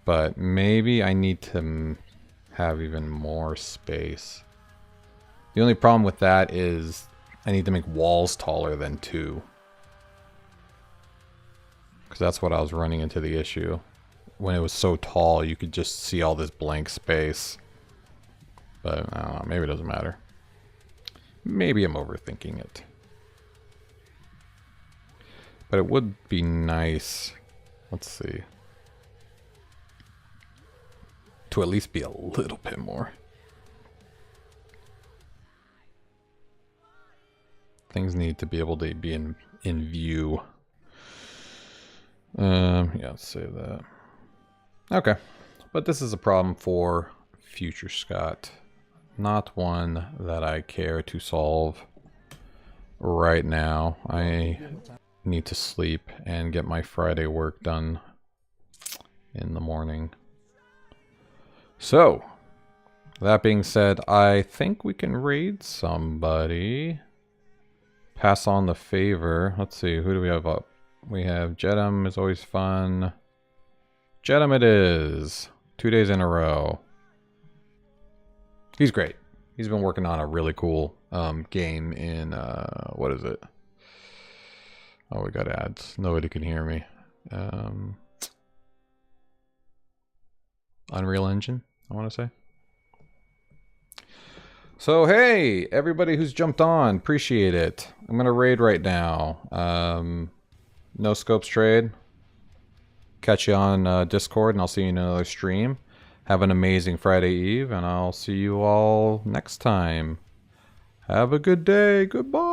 But maybe I need to have even more space. The only problem with that is I need to make walls taller than 2. Because that's what I was running into the issue. When it was so tall, you could just see all this blank space. But I don't know, maybe it doesn't matter. Maybe I'm overthinking it. But it would be nice, let's see, to at least be a little bit more. Things need to be able to be in view. Yeah, let's say that. Okay, but this is a problem for future Scott. Not one that I care to solve right now. I need to sleep and get my Friday work done in the morning. So, that being said, I think we can raid somebody. Pass on the favor. Let's see, who do we have up? We have Jedem is always fun. Jedem it is. 2 days in a row. He's great. He's been working on a really cool game in, what is it? Oh, we got ads. Nobody can hear me. Unreal Engine, I want to say. So, hey, everybody who's jumped on, appreciate it. I'm going to raid right now. No Scopes Trade. Catch you on Discord, and I'll see you in another stream. Have an amazing Friday Eve, and I'll see you all next time. Have a good day. Goodbye.